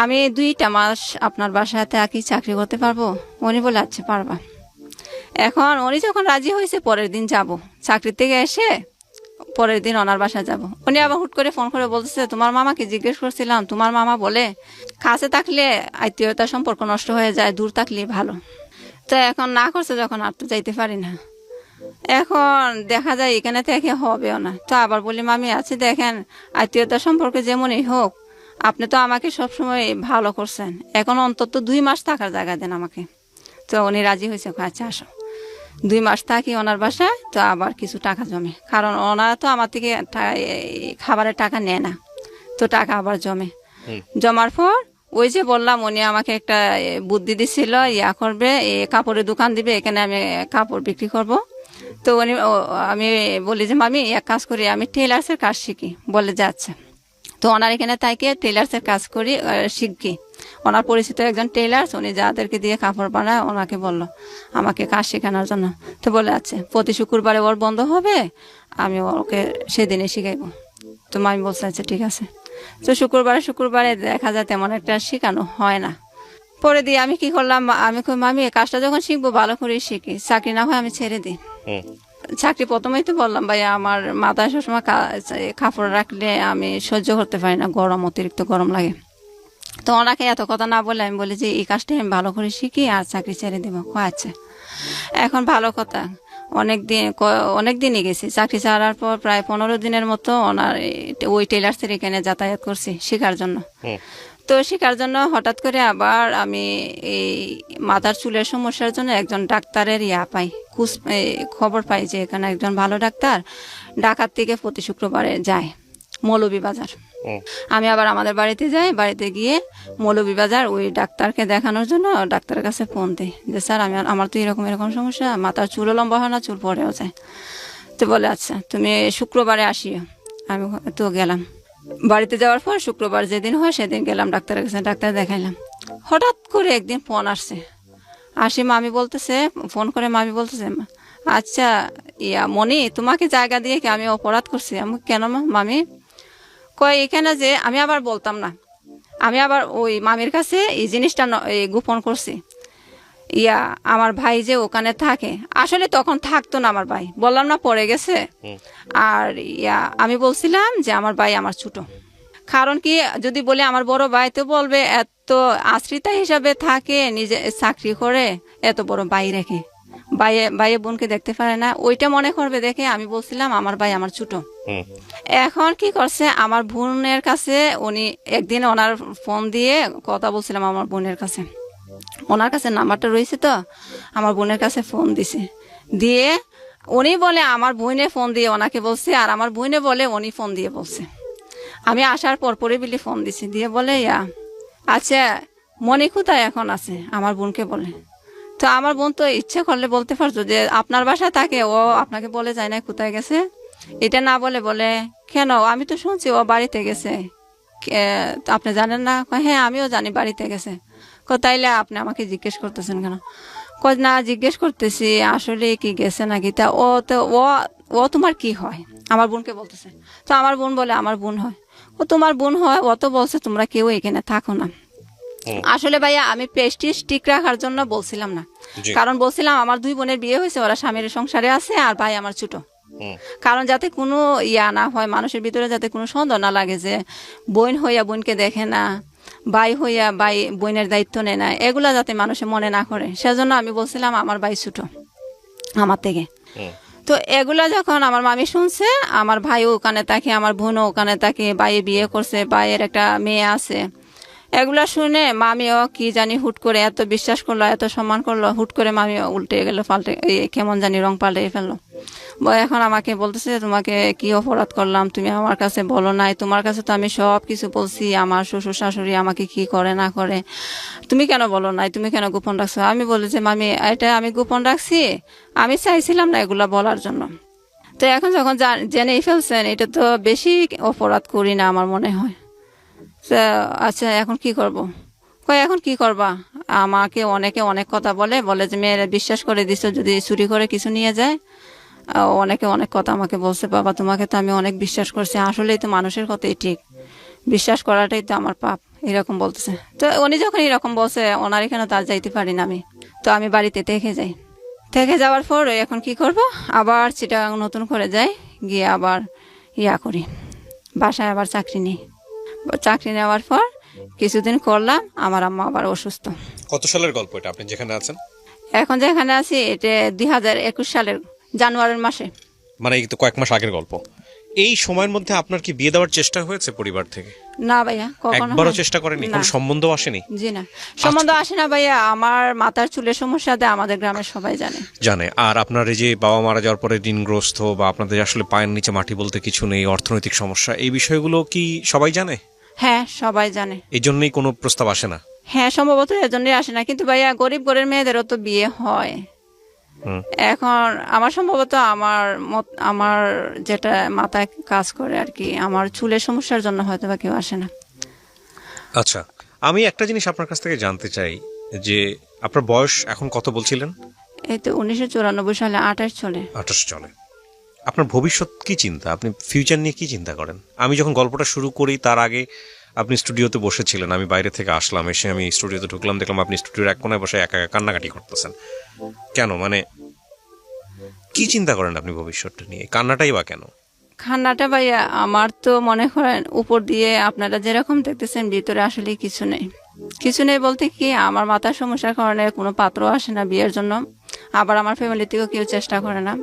আমি 2টা মাস আপনার বাসায় থাকি, চাকরি করতে পারবো? উনি বলে আচ্ছা পারবা। এখন উনি যখন রাজি হয়েছে, পরের দিন যাব, চাকরি থেকে এসে পরের দিন ওনার বাসায় যাব। উনি আবার হুট করে ফোন করে বলতেছে, তোমার মামাকে জিজ্ঞেস করছিলাম, তোমার মামা বলে কাছে থাকলে আত্মীয়তার সম্পর্ক নষ্ট হয়ে যায়, দূর থাকলে ভালো। তো এখন না করছে যখন, আর তো যাইতে পারি না। এখন দেখা যায় এখানে থেকে হবেও না। তো আবার বলি, মামি আছে দেখেন, আত্মীয়তার সম্পর্কে যেমনই হোক, আপনি তো আমাকে সবসময় ভালো করছেন, এখন অন্তত 2 মাস থাকার জায়গা দেন আমাকে। তো উনি রাজি হয়েছে, আচ্ছা আসো। 2 মাস থাকি ওনার বাসায়। তো আবার কিছু টাকা জমে, কারণ ওনারা তো আমার থেকে খাবারের টাকা নেয় না, তো টাকা আবার জমে। জমার পর ওই যে বললাম, উনি আমাকে একটা বুদ্ধি দিছিল, ইয়া করবে, কাপড়ের দোকান দিবে, এখানে আমি কাপড় বিক্রি করব। তো আমি বলি যে মামি এক কাজ করি, আমি টেলার্সের কাজ শিখি। বলে যাচ্ছে। তো ওনার এখানে তাইকে টেলার্সের কাজ করি, শিখি। ওনার পরিচিত একজন টেলার্স, উনি যাদেরকে দিয়ে কাপড় বানায়, ওনাকে বললো আমাকে কাজ শেখানোর জন্য। তো বলে আছে প্রতি শুক্রবারে ওর বন্ধ হবে, আমি ওকে সেদিনে শিখাইব। তো মামি বলছে আচ্ছা ঠিক আছে। তো শুক্রবারে দেখা যায় তেমন একটা শেখানো হয় না। পরে দিয়ে আমি কি করলাম, আমি কই মামি কাজটা যখন শিখবো ভালো করে শিখি, চাকরি না হয় আমি ছেড়ে দিই। চাকরি প্রথমেই তো বললাম ভাইয়া, আমার মাথায় সবসময় কাপড় রাখলে আমি সহ্য করতে পারি না, গরম, অতিরিক্ত গরম লাগে। তো ওনাকে এত কথা না বলে আমি বলি যে এই কাজটা আমি ভালো করে শিখি আর চাকরি ছেড়ে দেবো। আচ্ছা। এখন ভালো কথা, অনেক দিনই গেছি, চাকরি ছাড়ার পর প্রায় 15 দিনের মতো ওনার ওই টেলার্সের এখানে যাতায়াত করছি শেখার জন্য। তো শেখার জন্য হঠাৎ করে আবার আমি এই মাথার চুলের সমস্যার জন্য একজন ডাক্তারের পাই, খবর পাই যে এখানে একজন ভালো ডাক্তার ঢাকার থেকে প্রতি শুক্রবারে যায় মৌলভীবাজার। আমি আবার আমাদের বাড়িতে যাই, বাড়িতে গিয়ে মৌলভীবাজার ওই ডাক্তারকে দেখানোর জন্য ডাক্তারের কাছে ফোন দিই যে স্যার আমার তো এরকম সমস্যা, মাথার চুলও লম্বা হয় না, চুল পড়েও যায়। তো বলে আচ্ছা তুমি শুক্রবারে আসিও। আমি তো গেলাম। বাড়িতে যাওয়ার পর শুক্রবার যেদিন হয় সেদিন গেলাম ডাক্তারের কাছে, ডাক্তার দেখাইলাম। হঠাৎ করে একদিন ফোন আসছে, ফোন করে মামি বলতেছে আচ্ছা মনি তোমাকে জায়গা দিয়ে কি আমি অপরাধ করছি? আমি কেন মামি? কয় এখানে যে আমি আবার বলতাম না, আমি আবার ওই মামির কাছে এই জিনিসটা গোপন করছি। আমার ভাই যে ওখানে থাকে, আসলে তখন থাকতো না আমার ভাই, বললাম না পড়ে গেছে। আর আমি বলছিলাম যে আমার ভাই আমার ছোট, কারণ কি যদি বলে আমার বড় ভাই তো বলবে এত আশ্রিতা হিসাবে থাকে, নিজে চাকরি করে এত বড় ভাই রেখে, ভাইয়ে বোনকে দেখতে পারে না, ওইটা মনে করবে দেখে আমি বলছিলাম আমার ভাই আমার ছোট। হুম এখন কি করছে আমার বোনের কাছে, উনি একদিন ওনার ফোন দিয়ে কথা বলছিলাম আমার বোনের কাছে, ওনার কাছে নাম্বারটা রয়েছে, তো আমার বোনের কাছে ফোন দিছে, দিয়ে উনি বলে আমার বোনে ফোন দিয়ে ওনাকে বলছে, আর আমার বোনে বলে উনি ফোন দিয়ে বলছে। আমি আসার পরে বিলি ফোন দিছি, দিয়ে বলে আচ্ছা মনি কোথায় এখন আছে, আমার বোনকে বলে। তো আমার বোন তো ইচ্ছে করলে বলতে পারতো যে আপনার বাসা থাকে, ও আপনাকে বলে যায় না কোথায় গেছে, এটা না বলে বলে কেন আমি তো শুনছি ও বাড়িতে গেছে, আপনি জানেন না? হ্যাঁ আমিও জানি বাড়িতে গেছে। তাইলে আপনি আমাকে জিজ্ঞেস করতেছেন কেন? না জিজ্ঞেস করতেছি আসলে কি গেছে নাকি, তা ও তো ও তোমার কি হয়, আমার বোনকে বলতেছে। তো আমার বোন বলে আমার বোন হয়। ও তোমার বোন হয়, ও তো বলছে তোমরা কেউ এখানে থাকো না। আসলে ভাইয়া আমি প্রেস্টিজ ঠিক রাখার জন্য বলছিলাম না, কারণ বলছিলাম আমার 2 বোনের বিয়ে হয়েছে, ওরা স্বামীর সংসারে আছে, আর ভাই আমার ছোট। কারণ যাতে কোনো না হয়, মানুষের ভিতরে যাতে কোনো সন্দেহ না লাগে যে বোন হইয়া বোনকে দেখে না, ভাই হইয়া ভাই বোনের দায়িত্ব নেয় না, এগুলা যাতে মানুষে মনে না করে, সেজন্য আমি বলছিলাম আমার ভাই ছোট আমার থেকে। তো এগুলা যখন আমার মামি শুনছে, আমার ভাইও ওখানে থাকে, আমার বোনও ওখানে থাকে, ভাইয়ে বিয়ে করছে, ভাইয়ের একটা মেয়ে আছে, এগুলা শুনে মামিও কি জানি হুট করে এত বিশ্বাস করলো, এত সম্মান করলো, হুট করে মামি উল্টে গেল, পাল্টে কেমন জানি রং পাল্টে ফেললো। এখন আমাকে বলতেছে তোমাকে কি অপরাধ করলাম, তুমি আমার কাছে বলো নাই, তোমার কাছে তো আমি সব কিছু বলছি, আমার শ্বশুর শাশুড়ি আমাকে কি করে না করে, তুমি কেন বলো নাই, তুমি কেন গোপন রাখছো? আমি বলি যে মামি এটা আমি গোপন রাখছি, আমি চাইছিলাম না এগুলা বলার জন্য। তো এখন যখন জেনেই ফেলছেন, এটা তো বেশি অপরাধ করি না আমার মনে হয়। আচ্ছা এখন কি করব? এখন কি করবা, আমাকে অনেকে অনেক কথা বলে যে মেয়েরা বিশ্বাস করে দিছো যদি চুরি করে কিছু নিয়ে যায়, অনেকে অনেক কথা আমাকে বলছে, বাবা তোমাকে তো আমি অনেক বিশ্বাস করছি, আসলেই তো মানুষের কথাই ঠিক, বিশ্বাস করাটাই তো আমার পাপ, এরকম বলতেছে। তো উনি যখন এরকম বলছে, ওনার এখানে তার যাইতে পারি না আমি, তো আমি বাড়িতে থেকে যাই। থেকে যাওয়ার পর এখন কি করব, আবার চিটাগাং নতুন করে যাই, গিয়ে আবার করি, বাসায় আবার চাকরি নিই। চাকরি নেওয়ার পর কিছুদিন করলাম, আমার আম্মা আবার অসুস্থ। কত সালের গল্প এটা আপনি যেখানে আছেন? এখন যেখানে আছি এটা 2021 সালের জানুয়ারির মাসে, মানে এই তো কয়েক মাস আগের গল্প। এই সময়ের মধ্যে আপনার কি বিয়ে দেওয়ার চেষ্টা হয়েছে পরিবার থেকে? না ভাইয়া, কখনো একবারও চেষ্টা করেনি? না। কোনো সম্বন্ধ আসেনি? জি না, সম্বন্ধ আসে না ভাইয়া, আমার মাথার চুলের সমস্যা দেয়, আমাদের গ্রামের সবাই জানে। আর আপনার এই যে বাবা মারা যাওয়ার পরে ঋণগ্রস্ত, বা আপনাদের আসলে পায়ের নিচে মাটি বলতে কিছু নেই, অর্থনৈতিক সমস্যা, এই বিষয়গুলো কি সবাই জানে? হ্যাঁ সবাই জানে। এই জন্যই কোনো প্রস্তাব আসে না? হ্যাঁ সম্ভবত এজন্যই আসে না, কিন্তু ভাইয়া গরিব ঘরের মেয়েদেরও তো বিয়ে হয়। এখন আমার সম্ভবত আমার যেটা মাথায় কাজ করে আর কি, আমার চুলের সমস্যার জন্য হয়তো বা কেউ আসে না। আচ্ছা, আমি একটা জিনিস আপনার কাছ থেকে জানতে চাই যে আপনার বয়স এখন কত বলছিলেন? এই তো 1994 সালে 28 চলে। 28 চলে। আপনার ভবিষ্যৎ কি চিন্তা, আপনি ফিউচার নিয়ে কি চিন্তা করেন? আমি যখন গল্পটা শুরু করি তার আগে আপনি স্টুডিওতে বসেছিলেন, আমি বাইরে থেকে আসলাম, এসে আমি স্টুডিওতে ঢুকলাম, দেখলাম আপনি স্টুডিওর এক কোনায় বসে একা একা কান্নাকাটি করতেছেন। কেন, মানে কি চিন্তা করেন আপনি ভবিষ্যৎটা নিয়ে? কান্নাটাই বা কেন? খান্নাটা ভাইয়া আমার তো মনে করেন উপর দিয়ে আপনারা যেরকম দেখতেছেন, ভিতরে আসলে কিছু নেই। কিছু নেই বলতে কি, আমার মাথার সমস্যার কারণে কোনো পাত্র আসে না বিয়ের জন্য, আবার আমার ফ্যামিলি থেকেও কেউ চেষ্টা করে না,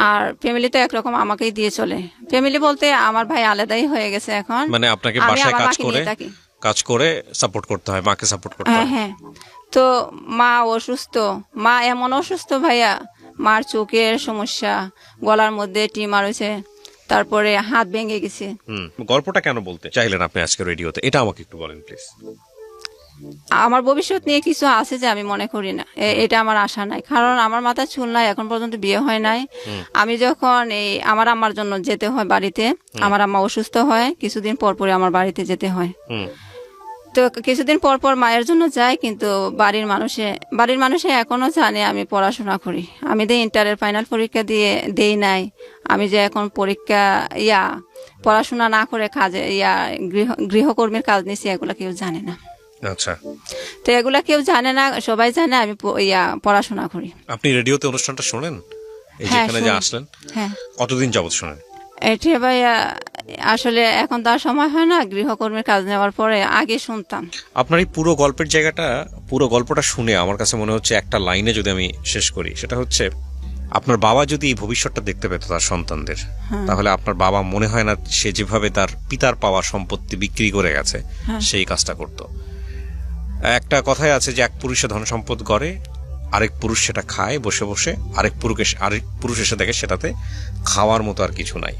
আর ফ্যামিলি তো একরকম আমাকেই দিয়ে চলে। ফ্যামিলি বলতে আমার ভাই আলাদাই হয়ে গেছে এখন, মানে আপনাকে আমি বাসায় আমার কাজ মাকে করে নিয়ে থাকি। সাপোর্ট করতে হয়, মাকে সাপোর্ট করতে হ্যাঁ হয়। হ্যাঁ, তো মা অসুস্থ, মা এমন অসুস্থ ভাইয়া, মার চোখের সমস্যা, গলার মধ্যে টিউমার হয়েছে, তারপরে হাত ভেঙে গেছে। গল্পটা কেন বলতে চাইলেন আপনি আজকে রেডিওতে, এটা আমাকে একটু বলেন প্লিজ। আমার ভবিষ্যৎ নিয়ে কিছু আছে যে আমি মনে করি না, এটা আমার আশা নাই, কারণ আমার মাথায় চুল নাই, এখন পর্যন্ত বিয়ে হয় নাই। আমি যখন আমার আম্মার জন্য যেতে হয় বাড়িতে, আমার আম্মা অসুস্থ হয়, কিছুদিন পর পরে আমার বাড়িতে যেতে হয়। তো কিছুদিন পর পর মায়ের জন্য যাই, কিন্তু বাড়ির মানুষে এখনো জানে আমি পড়াশোনা করি। আমি ইন্টারের ফাইনাল পরীক্ষা দেই নাই, আমি যে এখন পরীক্ষা পড়াশোনা না করে কাজে গৃহকর্মীর কাজ নিছি, এগুলা কেউ জানে না। আচ্ছা, তো এগুলা কেউ জানে না, সবাই জানে আমি পড়াশোনা করি। আপনি রেডিওতে অনুষ্ঠানটা শোনেন, এই হ্যাঁ, যেখানে যে আসলেন? হ্যাঁ, কতদিন যাবত শোনেন? এটা ভাইয়া আসলে এখন তো আর সময় হয় না, গৃহকর্মীর কাজ নেওয়ার পরে আগে শুনতাম। আপনার এই পুরো গল্পের জায়গাটা, পুরো গল্পটা শুনে আমার কাছে মনে হচ্ছে একটা লাইনে যদি আমি শেষ করি, সেটা হচ্ছে আপনার বাবা যদি এই ভবিষ্যৎটা দেখতে পেত তার সন্তানদের, তাহলে আপনার বাবা মনে হয় না সে যেভাবে তার পিতার পাওয়া সম্পত্তি বিক্রি করে গেছে সেই কাজটা করত। একটা কথাই আছে যে এক পুরুষে ধন সম্পদ গড়ে, আরেক পুরুষ সেটা খায় বসে বসে, আরেক পুরুষ এসে দেখে সেটাতে খাওয়ার মতো আর কিছু নাই।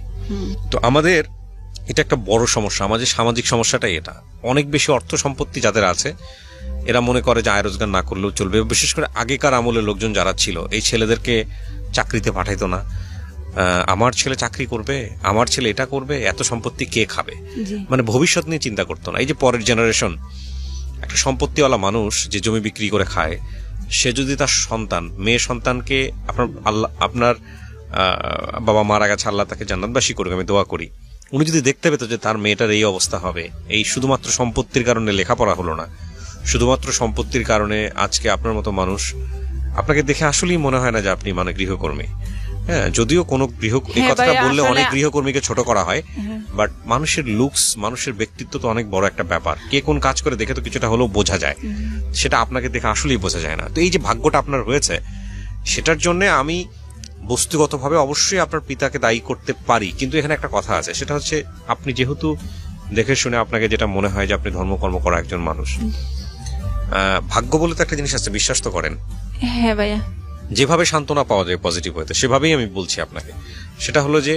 তো আমাদের এটা একটা বড় সমস্যা, আমাদের সামাজিক সমস্যাটাই এটা। অনেক বেশি অর্থ সম্পত্তি যাদের আছে এরা মনে করে যে আয় রোজগার না করলেও চলবে। বিশেষ করে আগেকার আমলের লোকজন যারা ছিল, এই ছেলেদেরকে চাকরিতে পাঠাইতো না। আমার ছেলে চাকরি করবে, আমার ছেলে এটা করবে, এত সম্পত্তি কে খাবে, মানে ভবিষ্যৎ নিয়ে চিন্তা করতো না। এই যে পরের জেনারেশন, একটা সম্পত্তিওয়ালা মানুষ যে জমি বিক্রি করে খায়, সে যদি তার সন্তান, মেয়ে সন্তানকে, আপনার বাবা মারা গেছে, আল্লাহ তাকে জান্নাতবাসী করুক, আমি দোয়া করি, উনি যদি দেখতে পেত যে তার মেয়েটার এই অবস্থা হবে, এই শুধুমাত্র সম্পত্তির কারণে লেখাপড়া হলো না, শুধুমাত্র সম্পত্তির কারণে আজকে আপনার মতো মানুষ, আপনাকে দেখে আসলেই মনে হয় না যে আপনি মানে গৃহকর্মী। হ্যাঁ, যদিও কোনো এই কথাটা বললে অনেক গৃহকর্মীকে ছোট করা হয়, বাট মানুষের লুকস, মানুষের ব্যক্তিত্ব তো অনেক বড় একটা ব্যাপার। কে কোন কাজ করে দেখে তো কিছুটা হলেও বোঝা যায়, সেটা আপনাকে দেখে আসলেই বোঝা যায় না। তো এই যে ভাগ্যটা আপনার হয়েছে, সেটার জন্য আমি বস্তুগতভাবে অবশ্যই আপনার পিতাকে দায়ী করতে পারি, কিন্তু এখানে একটা কথা আছে, সেটা হচ্ছে আপনি যেহেতু দেখে শুনে আপনাকে যেটা মনে হয় যে আপনি ধর্মকর্ম করা একজন মানুষ, ভাগ্য বলে তো একটা জিনিস আছে, বিশ্বাস তো করেন? হ্যাঁ ভাইয়া, যেভাবে সান্ত্বনা পাওয়া যায় পজিটিভ হইতে, সেভাবেই আমি বলছি আপনাকে। সেটা হলো যে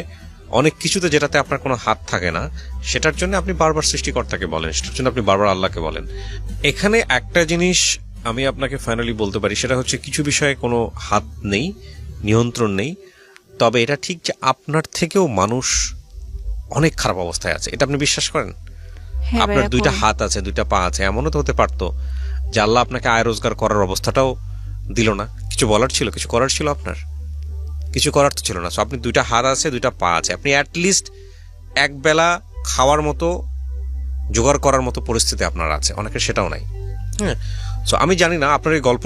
অনেক কিছুতে যেটাতে আপনার কোনো হাত থাকে না, সেটার জন্য আপনি বারবার সৃষ্টিকর্তাকে বলেন, সেটার জন্য আপনি বারবার আল্লাহকে বলেন। এখানে একটা জিনিস আমি আপনাকে ফাইনালি বলতে পারি, সেটা হচ্ছে কিছু বিষয়ে কোনো হাত নেই, নিয়ন্ত্রণ নেই, তবে এটা ঠিক যে আপনার থেকেও মানুষ অনেক খারাপ অবস্থায় আছে, এটা আপনি বিশ্বাস করেন? আপনার দুইটা হাত আছে, দুইটা পা আছে, এমনও তো হতে পারতো যে আল্লাহ আপনাকে আয় রোজগার করার অবস্থাটাও দিল না, কিছু বলার ছিল, কিছু করার ছিল, আপনার কিছু করার তো ছিল না। সো আপনি দুইটা হাত আছে, দুইটা পা আছে, আপনি অ্যাটলিস্ট এক বেলা খাওয়ার মতো জোগাড় করার মতো পরিস্থিতি আপনার আছে, অনেকের সেটাও নাই। হ্যাঁ, সো আমি জানি না আপনার এই গল্প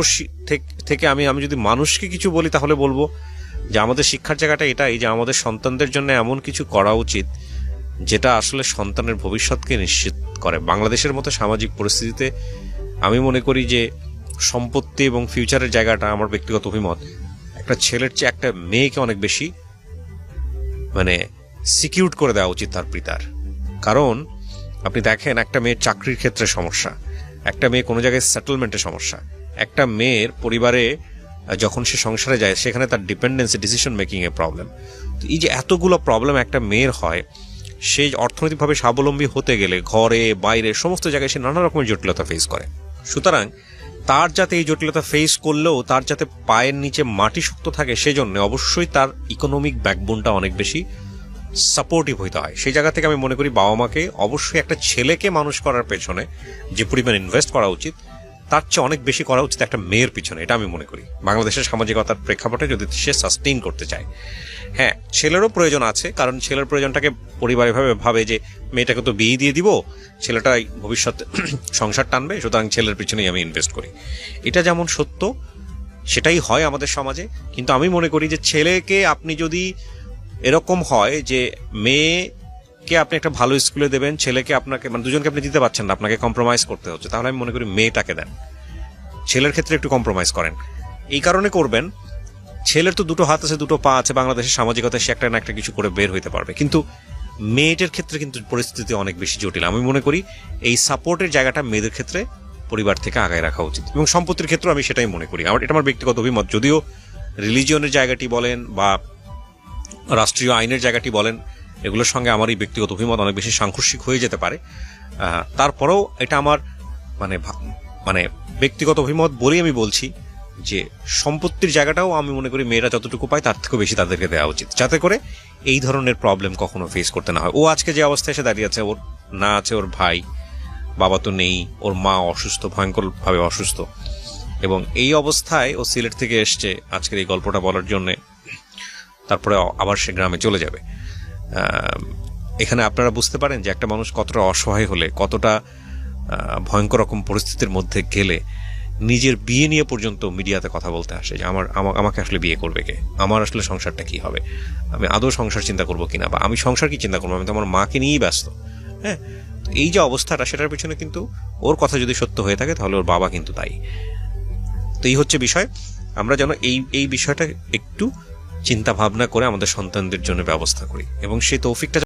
থেকে আমি যদি মানুষকে কিছু বলি, তাহলে বলবো যে আমাদের শিক্ষার জায়গাটা এটাই যে আমাদের সন্তানদের জন্য এমন কিছু করা উচিত যেটা আসলে সন্তানের ভবিষ্যৎকে নিশ্চিত করে। বাংলাদেশের মতো সামাজিক পরিস্থিতিতে আমি মনে করি যে সম্পত্তি এবং ফিউচারের জায়গাটা, আমার ব্যক্তিগত অভিমত, একটা ছেলের চেয়ে একটা মেয়েকে অনেক বেশি মানে সিকিউর করে দেওয়া উচিত তার পিতার। কারণ আপনি দেখেন, একটা মেয়ের চাকরির ক্ষেত্রে সমস্যা, একটা মেয়ে কোনো জায়গায় সেটেলমেন্টের সমস্যা, একটা মেয়ের পরিবারে যখন সে সংসারে যায় সেখানে তার ডিপেন্ডেন্সি, ডিসিশন মেকিং এর প্রবলেম। তো এই যে এতগুলো প্রবলেম একটা মেয়ের হয়, সেই অর্থনৈতিকভাবে স্বাবলম্বী হতে গেলে ঘরে বাইরে সমস্ত জায়গায় সে নানা রকমের জটিলতা ফেস করে। সুতরাং তার যাতে এই জটিলতা ফেস করলেও তার যাতে পায়ের নিচে মাটি শক্ত থাকে, সেজন্য অবশ্যই তার ইকোনমিক ব্যাকবোনটা অনেক বেশি সাপোর্টিভ হইতে হয়। সেই জায়গা থেকে আমি মনে করি বাবা মাকে অবশ্যই একটা ছেলেকে মানুষ করার পেছনে যে পরিমাণ ইনভেস্ট করা উচিত, তার চেয়ে অনেক বেশি করা উচিত একটা মেয়ের পিছনে, এটা আমি মনে করি বাংলাদেশের সামাজিকতার প্রেক্ষাপটে যদি সে সাস্টেইন করতে চায়। হ্যাঁ, ছেলেরও প্রয়োজন আছে, কারণ ছেলের প্রয়োজনটাকে পরিবার এভাবে ভাবে যে মেয়েটাকে তো বিয়ে দিয়ে দিব, ছেলেটাই ভবিষ্যতে সংসার টানবে, সুতরাং ছেলের পিছনেই আমি ইনভেস্ট করি। এটা যেমন সত্য, সেটাই হয় আমাদের সমাজে। কিন্তু আমি মনে করি যে ছেলেকে আপনি যদি এরকম হয় যে মেয়েকে আপনি একটা ভালো স্কুলে দেবেন, ছেলেকে আপনাকে মানে দুজনকে আপনি দিতে পারছেন না, আপনাকে কম্প্রোমাইজ করতে হচ্ছে, তাহলে আমি মনে করি মেয়েটাকে দেন, ছেলের ক্ষেত্রে একটু কম্প্রোমাইজ করেন। এই কারণে করবেন, ছেলের তো দুটো হাত আছে, দুটো পা আছে, বাংলাদেশের সামাজিকতায় সে একটা না একটা কিছু করে বের হইতে পারবে। কিন্তু মেয়েটার ক্ষেত্রে কিন্তু পরিস্থিতি অনেক বেশি জটিল। আমি মনে করি এই সাপোর্টের জায়গাটা মেয়েদের ক্ষেত্রে পরিবার থেকে আগায় রাখা উচিত, এবং সম্পত্তির ক্ষেত্রে আমি সেটাই মনে করি। এটা আমার ব্যক্তিগত অভিমত, যদিও রিলিজিয়নের জায়গাটি বলেন বা রাষ্ট্রীয় আইনের জায়গাটি বলেন, এগুলোর সঙ্গে আমার এই ব্যক্তিগত অভিমত অনেক বেশি সাংঘর্ষিক হয়ে যেতে পারে। তারপরেও এটা আমার মানে ব্যক্তিগত অভিমত বলেই আমি বলছি যে সম্পত্তির জায়গাটাও আমি মনে করি মেয়েরা যতটুকু পায় তার থেকেও বেশি তাদেরকে দেওয়া উচিত, যাতে করে এই ধরনের প্রবলেম কখনো ফেস করতে না হয়। ও আজকে যে অবস্থায় এসে দাঁড়িয়ে আছে, ওর না আছে ওর ভাই, বাবা তো নেই, ওর মা অসুস্থ, ভয়ঙ্করভাবে অসুস্থ, এবং এই অবস্থায় ও সিলেট থেকে এসছে আজকের এই গল্পটা বলার জন্যে, তারপরে আবার সে গ্রামে চলে যাবে। এখানে আপনারা বুঝতে পারেন যে একটা মানুষ কতটা অসহায় হলে, কতটা ভয়ঙ্কর রকম পরিস্থিতির মধ্যে গেলে নিজের বিয়ে নিয়ে পর্যন্ত মিডিয়াতে কথা বলতে আসে যে আমাকে আসলে বিয়ে করবে কে, আমার আসলে সংসারটা কি হবে, আমি আদৌ সংসার চিন্তা করবো কিনা, বা আমি সংসার কি চিন্তা করবো, আমি তো আমার মাকে নিয়েই ব্যস্ত। হ্যাঁ, তো এই যে অবস্থাটা, সেটার পিছনে কিন্তু ওর কথা যদি সত্য হয়ে থাকে তাহলে ওর বাবা কিন্তু দায়ী। তো এই হচ্ছে বিষয়। আমরা যেন এই বিষয়টা একটু চিন্তা ভাবনা করে আমাদের সন্তানদের জন্য ব্যবস্থা করি, এবং সেই তৌফিকটা